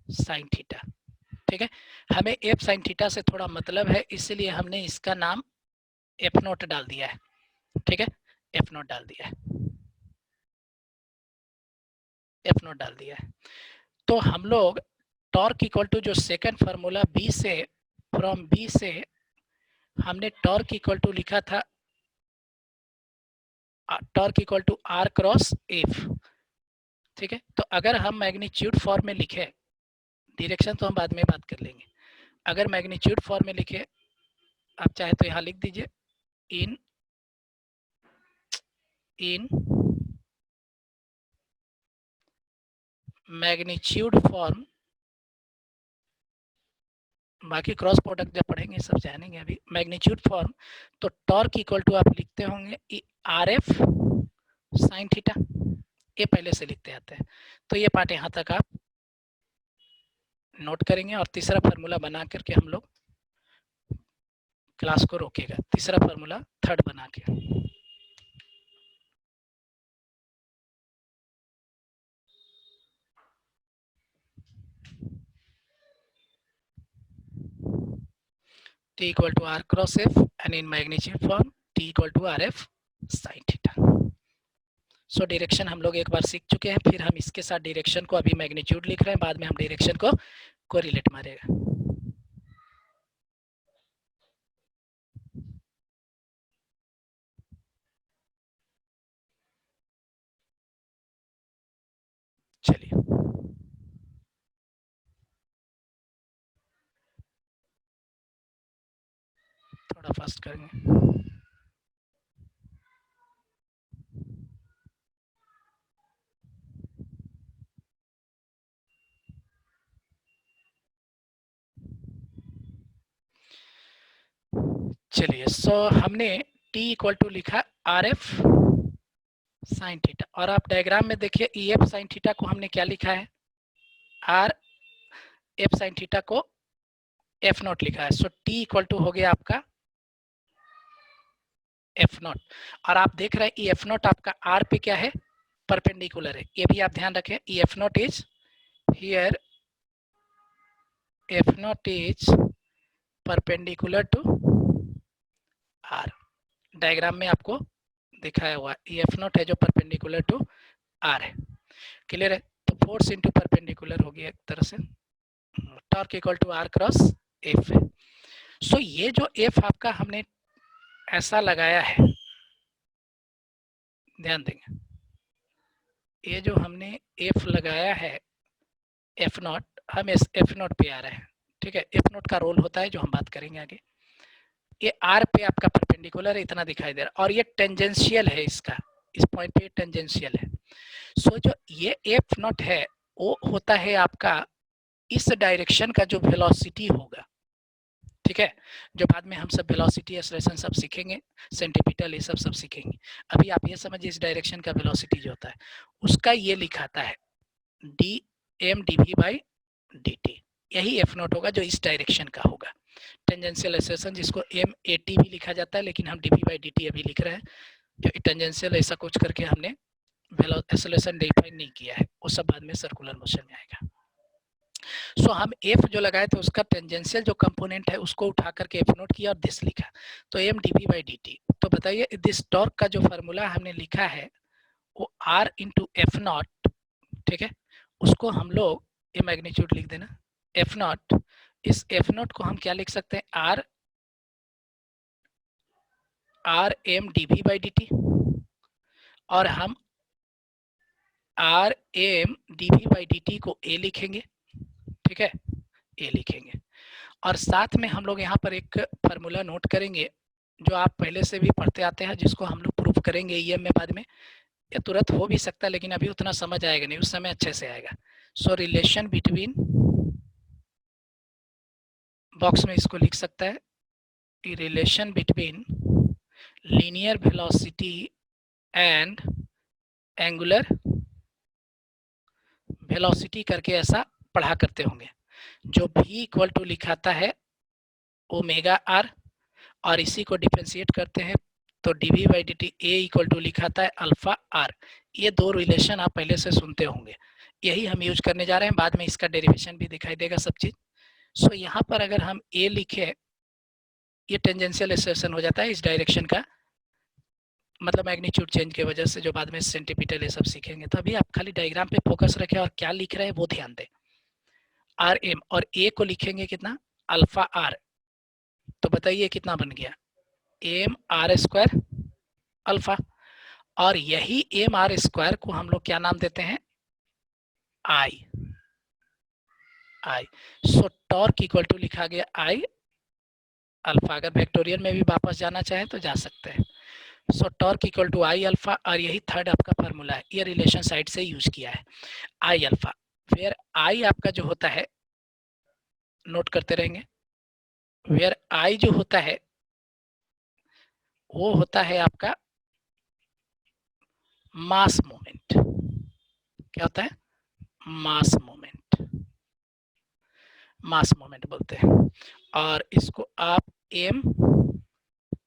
साइन थीटा, ठीक है। हमें एफ साइन थीटा से थोड़ा मतलब है, इसलिए हमने इसका नाम एफ नोट डाल दिया है, ठीक है, एफ नोट डाल दिया है, एफ नोट डाल दिया है। तो हम लोग टॉर्क इक्वल टू जो सेकंड फार्मूला बी से, फ्रॉम बी से हमने टॉर्क इक्वल टू लिखा था, torque equal to R cross F, ठीक है। तो अगर हम मैग्नीट्यूड फॉर्म में लिखे, डायरेक्शन तो हम बाद में बात कर लेंगे, अगर मैग्नीट्यूड फॉर्म में लिखे, आप चाहे तो यहाँ लिख दीजिए इन मैग्नीट्यूड फॉर्म, बाकी क्रॉस प्रोडक्ट जब पढ़ेंगे सब जानेंगे, अभी मैग्नीट्यूड फॉर्म। तो टॉर्क इक्वल टू आप लिखते होंगे आर एफ साइन थीटा, ये पहले से लिखते आते हैं, तो ये पार्ट यहाँ तक आप नोट करेंगे, और तीसरा फार्मूला बना करके हम लोग क्लास को रोकेगा, तीसरा फार्मूला थर्ड बना के। T equal to R cross F and in magnitude form T equal to RF sin theta. So direction हम लोग एक बार सीख चुके हैं, फिर हम इसके साथ डायरेक्शन को अभी मैग्नीट्यूड लिख रहे हैं, बाद में हम डायरेक्शन को कोरिलेट मारेगा। चलिए थोड़ा फास्ट करेंगे। चलिए सो हमने T इक्वल टू लिखा आर एफ साइन थीटा, और आप डायग्राम में देखिए ई एफ साइन थीटा को हमने क्या लिखा है, आर एफ साइन थीटा को एफ नॉट लिखा है। सो T इक्वल टू हो गया आपका एफ नॉट, और आप देख रहे हैं ई एफ नॉट आपका आर पे क्या है, परपेंडिकुलर है, ये भी आप ध्यान रखें। E F naught is here, F naught is perpendicular to R, diagram में आपको दिखाया हुआ ई एफ नॉट है जो परपेंडिकुलर टू आर है, क्लियर है। तो फोर्स इंटू परपेंडिकुलर हो गया एक तरह से, torque equal to R cross F है। सो ये जो एफ आपका हमने ऐसा लगाया है, ध्यान देंगे, ये जो हमने एफ लगाया है एफ नॉट, हम इस एफ नॉट पे आ रहे हैं, ठीक है। एफ नॉट का रोल होता है जो हम बात करेंगे आगे, ये आर पे आपका परपेंडिकुलर है, इतना दिखाई दे रहा है, और ये टेंजेंशियल है, इसका इस पॉइंट पे टेंजेंशियल है। सो जो ये एफ नॉट है वो होता है आपका इस डायरेक्शन का जो वेलोसिटी होगा, ठीक है, जो बाद में हम सब वेलोसिटी एक्सेलरेशन सब सीखेंगे, सेंटीमीटर ये सब सीखेंगे। अभी आप ये समझिए इस डायरेक्शन का वेलोसिटी जो होता है उसका ये लिखाता है D M D V by D T, यही एफ नॉट होगा जो इस डायरेक्शन का होगा। टेंजेंशियल एक्सेलरेशन जिसको एम ए टी भी लिखा जाता है, लेकिन हम D V by D T अभी लिख रहे हैं, जो टेंजेंशियल ऐसा कुछ करके हमने एक्सेलरेशन डिफाइन नहीं किया है, वो सब बाद में सर्कुलर मोशन में आएगा। सो हम एफ जो लगाए थे उसका टेंजेंशियल जो कंपोनेंट है उसको उठा करके एफ नोट किया और दिस लिखा, तो M D V by D T. तो बताइए दिस टॉर्क का जो फार्मूला हमने लिखा है वो आर इंटू एफ नॉट, ठीक है, उसको हम लोग ये मैग्नीट्यूड लिख देना, एफ नॉट इस एफ नोट को हम क्या लिख सकते हैं, R M D V by D T, और हम R M D V by D T को ए लिखेंगे, ठीक है, ए लिखेंगे। और साथ में हम लोग यहाँ पर एक फार्मूला नोट करेंगे जो आप पहले से भी पढ़ते आते हैं, जिसको हम लोग प्रूफ करेंगे ईएम में बाद में, या तुरंत हो भी सकता है लेकिन अभी उतना समझ आएगा नहीं, उस समय अच्छे से आएगा। सो रिलेशन बिटवीन, बॉक्स में इसको लिख सकता है, relation between linear velocity and angular velocity करके ऐसा पढ़ा करते होंगे, जो v इक्वल टू लिखाता है ओमेगा आर, और इसी को डिफ्रेंशिएट करते हैं तो d v by D t a equal to लिखाता है अल्फा आर। ये दो रिलेशन आप पहले से सुनते होंगे, यही हम यूज करने जा रहे हैं, बाद में इसका डेरिवेशन भी दिखाई देगा सब चीज। सो यहाँ पर अगर हम ए लिखे, ये टेंजेंशियल एक्सेशन हो जाता है इस डायरेक्शन का, मतलब मैग्नीट्यूड चेंज की वजह से, जो बाद में सेंटीमीटर ये सब सीखेंगे। तो अभी आप खाली डायग्राम पे फोकस रखें और क्या लिख रहे हैं वो ध्यान दें। आर एम, और ए को लिखेंगे कितना, अल्फा आर, तो बताइए कितना बन गया, एम आर स्क्वायर अल्फा, और यही एम आर स्क्वायर को हम लोग क्या नाम देते हैं, आई। सो टॉर्क इक्वल टू लिखा गया आई अल्फा, अगर वेक्टोरियल में भी वापस जाना चाहे तो जा सकते हैं। So torque equal to I alpha, और यही थर्ड आपका फार्मूला है, ये रिलेशन साइड से यूज किया है, आई अल्फा। वेयर आई आपका जो होता है, नोट करते रहेंगे, वेयर आई जो होता है वो होता है आपका मास मोमेंट। क्या होता है, मास मोमेंट, मास मोमेंट बोलते हैं। और इसको आप एम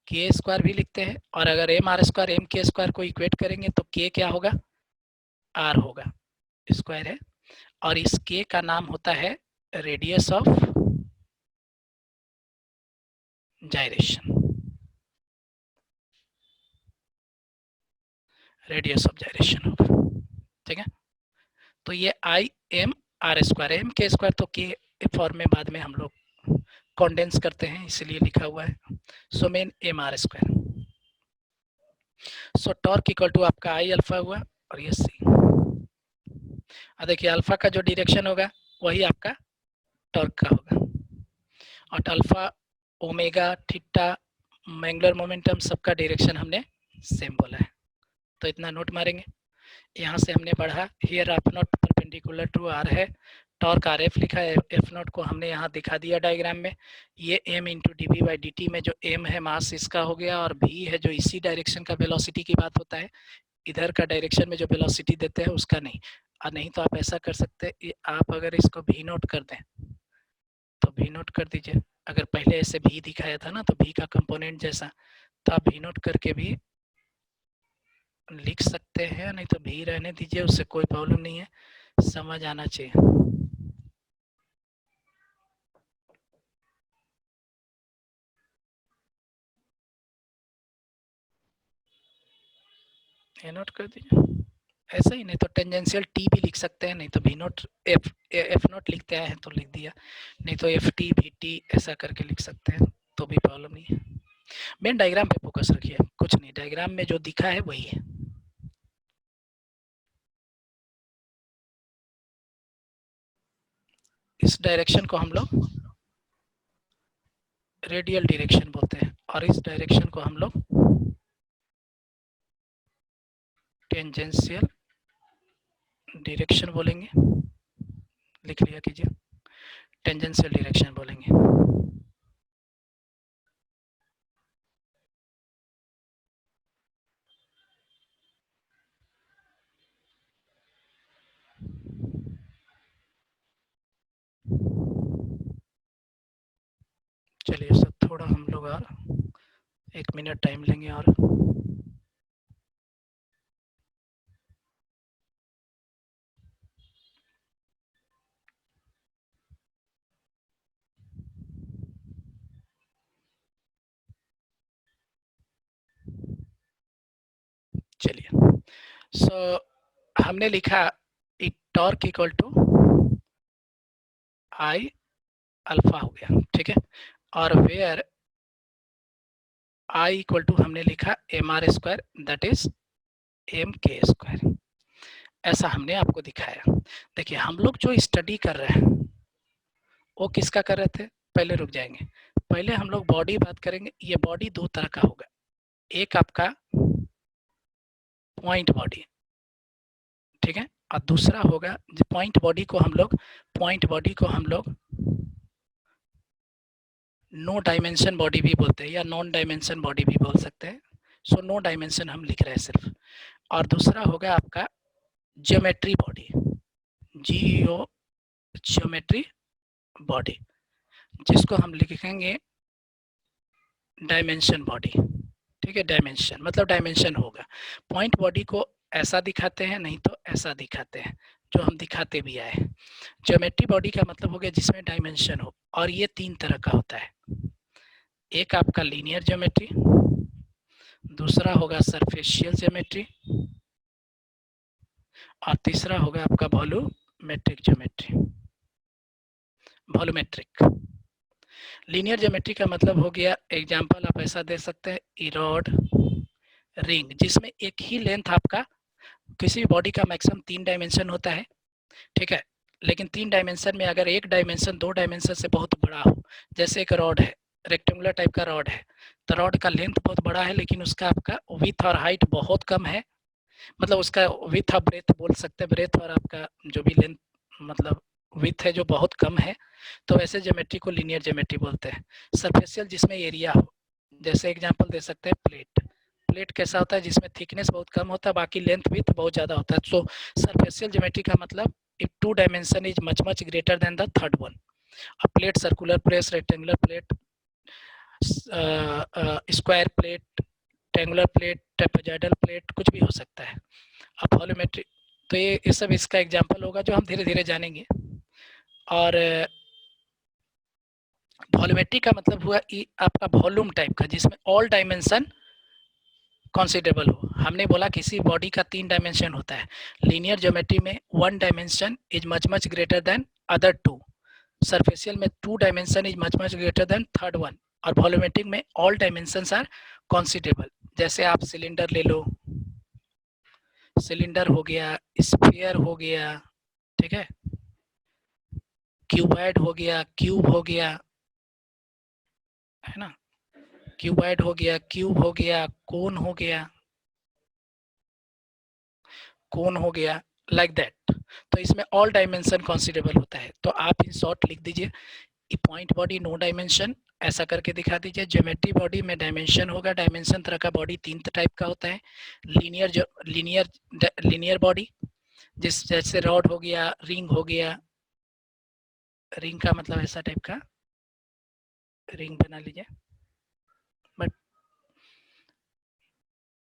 के स्क्वायर भी लिखते हैं, और अगर M R square M K square को इक्वेट करेंगे तो के क्या होगा, आर होगा, स्क्वायर है, और इस के का नाम होता है radius of gyration, radius of gyration होगा, ठीक है। तो ये I M are square, M K square तो के फॉर्म में बाद में हम लोग कॉन्डेंस करते हैं इसलिए लिखा हुआ है, so main M are square. So torque equal to आपका आई अल्फा हुआ, और ये सी। देखिए अल्फा का जो डायरेक्शन होगा वही आपका टॉर्क का होगा, और alpha omega theta angular momentum सबका डायरेक्शन हमने सेम बोला है, तो इतना नोट मारेंगे। यहाँ से हमने पढ़ा here F naught perpendicular to R है, टॉर्क आर एफ लिखा है, एफ नॉट को हमने यहाँ दिखा दिया डायग्राम में, ये M into D V by D T में जो एम है मास इसका हो गया, और भी है जो इसी डायरेक्शन का वेलोसिटी की बात होता है, इधर का डायरेक्शन में जो वेलोसिटी देते हैं उसका नहीं। और नहीं तो आप ऐसा कर सकते हैं, आप अगर इसको भी नोट कर दें तो भी नोट कर दीजिए, अगर पहले ऐसे भी दिखाया था ना तो भी का कंपोनेंट जैसा, तो आप भी नोट करके भी लिख सकते हैं, नहीं तो भी रहने दीजिए, उससे कोई प्रॉब्लम नहीं है, समझ आना चाहिए। ये नोट कर दीजिए, ऐसा ही, नहीं तो टेंजेंशियल टी भी लिख सकते हैं, नहीं तो भी नोट एफ नोट लिखते हैं तो लिख दिया, नहीं तो एफ टी भी टी ऐसा करके लिख सकते हैं, तो भी प्रॉब्लम नहीं है। मेन डायग्राम पे फोकस रखिए, कुछ नहीं, डायग्राम में जो दिखा है वही है। इस डायरेक्शन को हम लोग रेडियल डायरेक्शन बोलते हैं, और इस डायरेक्शन को हम लोग टेंजेंशियल डायरेक्शन बोलेंगे, लिख लिया कीजिए, टेंजेंशियल डायरेक्शन बोलेंगे। चलिए सर, थोड़ा हम लोग और 1 मिनट टाइम लेंगे, और चलिए। सो हमने लिखा torque equal to I alpha हो गया, ठीक है। और वेयर आई इक्वल टू हमने लिखा M are square that is M K square, ऐसा हमने आपको दिखाया। देखिए हम लोग जो स्टडी कर रहे हैं वो किसका कर रहे थे, पहले रुक जाएंगे, पहले हम लोग बॉडी बात करेंगे। ये बॉडी दो तरह का होगा, एक आपका पॉइंट बॉडी, ठीक है, और दूसरा होगा पॉइंट बॉडी को हम लोग नो डायमेंशन बॉडी भी बोलते हैं या नॉन डायमेंशन बॉडी भी बोल सकते हैं। सो नो डायमेंशन हम लिख रहे हैं सिर्फ। और दूसरा होगा आपका ज्योमेट्री बॉडी, जीओ ज्योमेट्री बॉडी, जिसको हम लिखेंगे डायमेंशन बॉडी, ठीक है। डायमेंशन मतलब डायमेंशन होगा। पॉइंट बॉडी को ऐसा दिखाते हैं, नहीं तो ऐसा दिखाते हैं, जो हम दिखाते भी आए। ज्योमेट्री बॉडी का मतलब हो गया जिसमें डायमेंशन हो, और ये तीन तरह का होता है। एक आपका लीनियर ज्योमेट्री, दूसरा होगा सरफेशियल ज्योमेट्री, और तीसरा होगा आपका volumetric geometry, volumetric. Linear geometry का मतलब हो गया, एग्जांपल आप ऐसा दे सकते हैं, इरोड रिंग, जिसमें एक ही लेंथ आपका, किसी बॉडी का मैक्सिमम 3 डायमेंशन होता है, ठीक है। लेकिन 3 डायमेंशन में अगर एक डायमेंशन 2 डायमेंशन से बहुत बड़ा हो, जैसे एक रॉड है, रेक्टेंगुलर टाइप का रॉड है, तो रॉड का लेंथ बहुत बड़ा है लेकिन उसका आपका विड्थ और हाइट बहुत कम है, मतलब उसका विड्थ और ब्रेथ बोल सकते हैं, ब्रेथ और आपका जो भी लेंथ मतलब विड्थ है जो बहुत कम है, तो वैसे ज्योमेट्री को लीनियर ज्योमेट्री बोलते हैं। सरफेशियल जिसमें एरिया हो, जैसे एग्जांपल दे सकते हैं प्लेट, प्लेट कैसा होता है जिसमें थिकनेस बहुत कम होता है, बाकी लेंथ विड्थ बहुत ज़्यादा होता है। सो सरफेशियल ज्योमेट्री का मतलब if 2 dimension is much greater than the third one, a plate, circular plate, rectangular plate, square plate, triangular plate, trapezoidal plate, कुछ भी हो सकता है। अब वॉल्यूमेट्री, तो ये सब इसका एग्जांपल होगा जो हम धीरे धीरे जानेंगे। और वॉल्यूमेट्री का मतलब हुआ आपका वॉल्यूम टाइप का, जिसमें ऑल डायमेंशन कंसीडरेबल हो। हमने बोला किसी बॉडी का 3 डायमेंशन होता है, लीनियर ज्योमेट्री में 1 dimension is much greater than other 2, सरफेशियल में 2 dimension is much greater than third one, और वॉल्यूमेट्रिक में ऑल डायमेंशंस आर कंसीडरेबल। जैसे आप सिलेंडर ले लो, सिलेंडर हो गया, स्फीयर हो गया, ठीक है, क्यूबॉइड हो गया, क्यूब हो गया, है ना, क्यूबॉइड हो गया, क्यूब हो गया, कोन हो गया, कोन हो गया, लाइक दैट। तो इसमें ऑल डायमेंशन कंसीडरेबल होता है। तो आप इन शॉर्ट लिख दीजिए, पॉइंट बॉडी नो डायमेंशन, ऐसा करके दिखा दीजिए। ज्योमेट्री बॉडी में डायमेंशन होगा, डायमेंशन तरह का बॉडी 3 टाइप का होता है। लीनियर बॉडी, जिस जैसे रॉड हो गया, रिंग हो गया, रिंग का मतलब ऐसा टाइप का रिंग बना लीजिए, बट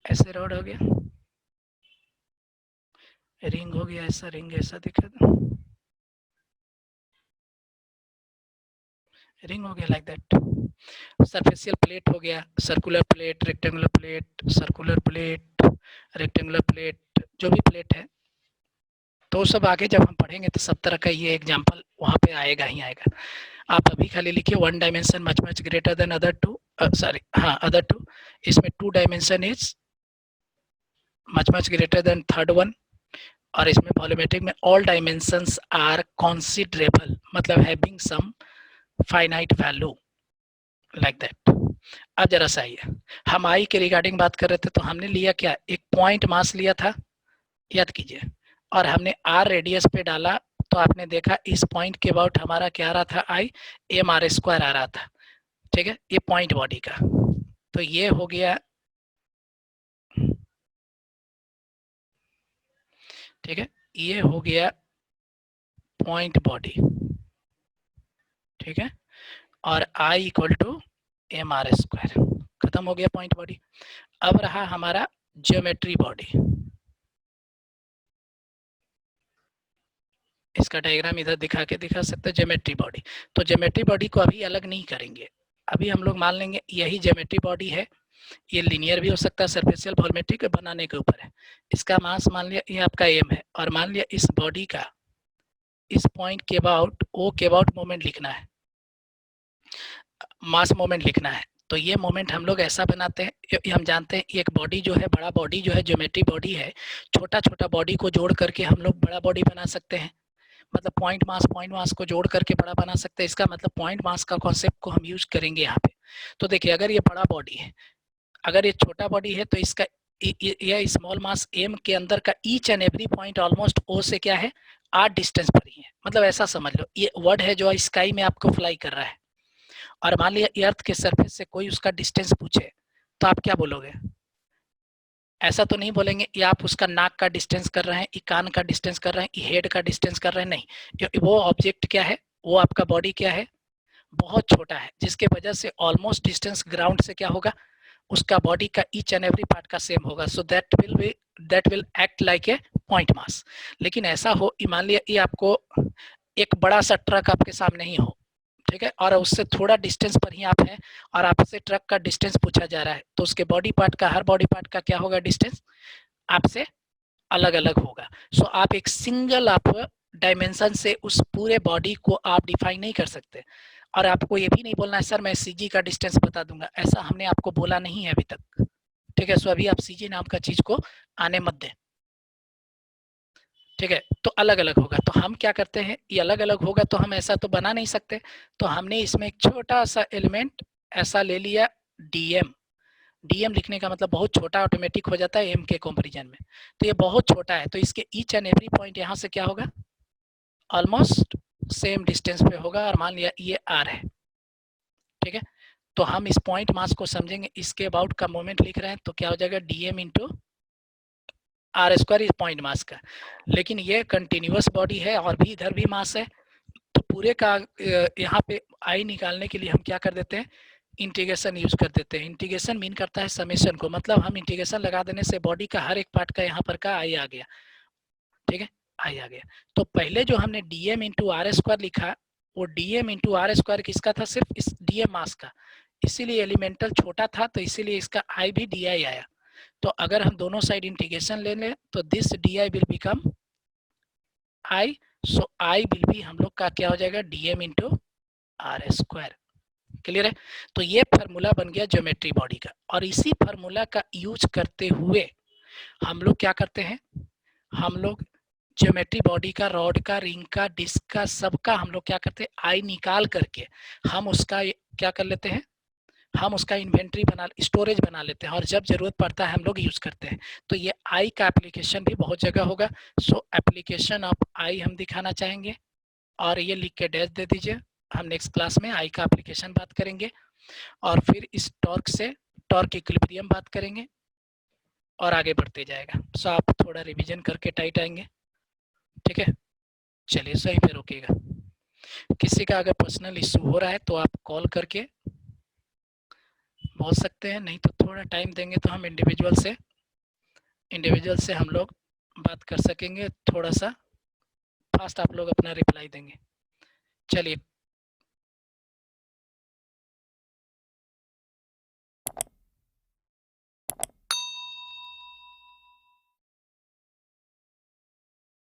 ऐसे रॉड हो गया, रिंग हो गया, ऐसा रिंग ऐसा दिखा दो, रिंग हो गया, लाइक दैट। सरफेशियल प्लेट हो गया, circular plate, rectangular plate, circular plate, rectangular plate, जो भी प्लेट है, तो सब आगे जब हम पढ़ेंगे तो सब तरह का ये एग्जांपल वहाँ पे आएगा ही आएगा। आप अभी खाली लिखिए 1 dimension much greater than other 2, sorry हाँ अदर 2, इसमें 2 dimension is much greater than third one, और इसमें वॉल्यूमेट्रिक में ऑल डायमेंशंस आर कंसीडरेबल, मतलब having some finite value, like that. अब जरा सा आइए, हम आई के रिगार्डिंग बात कर रहे थे, तो हमने लिया क्या, एक पॉइंट मास लिया था, याद कीजिए, और हमने आर रेडियस पे डाला, तो आपने देखा इस पॉइंट के अबाउट हमारा क्या आ रहा था, आई एम आर स्क्वायर आ रहा था, ठीक है, ये पॉइंट बॉडी का। तो ये हो गया, ठीक है, ये हो गया पॉइंट बॉडी, ठीक है, और I equal to m are square, खत्म हो गया पॉइंट बॉडी। अब रहा हमारा ज्योमेट्री बॉडी, इसका डायग्राम इधर दिखा सकते हैं, ज्योमेट्री बॉडी। तो ज्योमेट्री बॉडी को अभी अलग नहीं करेंगे, अभी हम लोग मान लेंगे यही ज्योमेट्री बॉडी है, ये लिनियर भी हो सकता है, सरफेशियल वॉल्यूमेट्रिक बनाने के ऊपर है। इसका मास मान लिया ये आपका एम है, और मान लिया इस बॉडी का इस पॉइंट के अबाउट ओ के अबाउट मोमेंट लिखना है, मास मोमेंट लिखना है तो ये मोमेंट हम लोग ऐसा बनाते हैं, ये हम जानते हैं एक बॉडी जो है, बड़ा बॉडी जो है ज्योमेट्री बॉडी है, छोटा छोटा बॉडी को जोड़ करके हम लोग बड़ा बॉडी बना सकते हैं। मतलब पॉइंट मास को जोड़ करके बड़ा बना सकते हैं। इसका मतलब पॉइंट मास का कॉन्सेप्ट को हम यूज करेंगे यहाँ पे। तो देखिए अगर ये बड़ा बॉडी है, अगर ये छोटा बॉडी है तो इसका यह स्मॉल मास एम के अंदर का each and every point almost O से क्या है, आर डिस्टेंस पर ही है। मतलब ऐसा समझ लो ये वर्ड है जो स्काई में आपको फ्लाई कर रहा है, और मान लिया अर्थ के सरफेस से कोई उसका डिस्टेंस पूछे तो आप क्या बोलोगे? ऐसा तो नहीं बोलेंगे ये आप उसका नाक का डिस्टेंस कर रहे हैं, ये कान का डिस्टेंस कर रहे हैं, ये हेड का डिस्टेंस कर रहे हैं, नहीं। वो ऑब्जेक्ट क्या है, वो आपका बॉडी क्या है, बहुत छोटा है, जिसके वजह से ऑलमोस्ट डिस्टेंस ग्राउंड से क्या होगा, उसका बॉडी का ईच एंड एवरी पार्ट का सेम होगा। So that will act like a point mass. लेकिन ऐसा हो, मान लिया ये आपको एक बड़ा सा ट्रक आपके सामने ही हो, ठीक है, और उससे थोड़ा डिस्टेंस पर ही आप हैं, और आपसे ट्रक का डिस्टेंस पूछा जा रहा है, तो उसके बॉडी पार्ट का, हर बॉडी पार्ट का क्या होगा, डिस्टेंस आपसे अलग अलग होगा। सो आप एक सिंगल आप डायमेंशन से उस पूरे बॉडी को आप डिफाइन नहीं कर सकते। और आपको ये भी नहीं बोलना है सर मैं सीजी का डिस्टेंस बता दूंगा, ऐसा हमने आपको बोला नहीं है अभी तक, ठीक है। सो अभी आप सीजी नाम का चीज को आने मत दें, ठीक है। तो अलग अलग होगा, तो हम क्या करते हैं, ये अलग अलग होगा तो हम ऐसा तो बना नहीं सकते, तो हमने इसमें एक छोटा सा एलिमेंट ऐसा ले लिया, डीएम। डीएम लिखने का मतलब बहुत छोटा ऑटोमेटिक हो जाता है एम के कंपैरिजन में, तो ये बहुत छोटा है, तो इसके ईच एंड एवरी पॉइंट यहाँ से क्या होगा, ऑलमोस्ट सेम डिस्टेंस पे होगा, और मान लिया ये आर है, ठीक है। तो हम इस पॉइंट मास को समझेंगे, इसके अबाउट का मोमेंट लिख रहे हैं तो क्या हो जाएगा, DM into R square is point mass का। लेकिन ये कंटिन्यूअस बॉडी है और भी इधर भी मास है, तो पूरे का यहाँ पे आई निकालने के लिए हम क्या कर देते हैं, इंटीग्रेशन यूज कर देते हैं। इंटीग्रेशन मीन करता है समेशन को, मतलब हम इंटीग्रेशन लगा देने से बॉडी का हर एक पार्ट का यहाँ पर का आई आ गया, ठीक है, आई आ गया। तो पहले जो हमने डीएम इंटू आर स्क्वायर लिखा, वो डीएम इंटू आर स्क्वायर किसका था, सिर्फ इस डीएम मास का, इसीलिए एलिमेंटल छोटा था, तो इसीलिए इसका आई भी डी आई आया। तो अगर हम दोनों साइड इंटीग्रेशन ले लें तो this D I will become I, so I will be हम लोग का क्या हो जाएगा, DM into R square. Clear है? तो ये फार्मूला बन गया ज्योमेट्री बॉडी का, और इसी फार्मूला का यूज करते हुए हम लोग क्या करते हैं, हम लोग ज्योमेट्री बॉडी का, रॉड का, रिंग का, डिस्क का, सबका हम लोग क्या करते हैं, आई निकाल करके हम उसका क्या कर लेते हैं, हम उसका इन्वेंट्री बना, स्टोरेज बना लेते हैं, और जब जरूरत पड़ता है हम लोग यूज करते हैं। तो ये आई का एप्लीकेशन भी बहुत जगह होगा। सो एप्लीकेशन ऑफ आई हम दिखाना चाहेंगे, और ये लिख के डैश दे दीजिए। हम नेक्स्ट क्लास में आई का एप्लीकेशन बात करेंगे, और फिर इस टॉर्क से टॉर्क इक्विलिब्रियम बात करेंगे, और आगे बढ़ते जाएगा। सो आप थोड़ा रिवीजन करके टाइट आएंगे, ठीक है। चलिए सही पे रोकेगा। किसी का अगर पर्सनल इशू हो रहा है तो आप कॉल करके बोल सकते हैं, नहीं तो थोड़ा टाइम देंगे तो हम इंडिविजुअल से हम लोग बात कर सकेंगे, थोड़ा सा फास्ट आप लोग अपना रिप्लाई देंगे। चलिए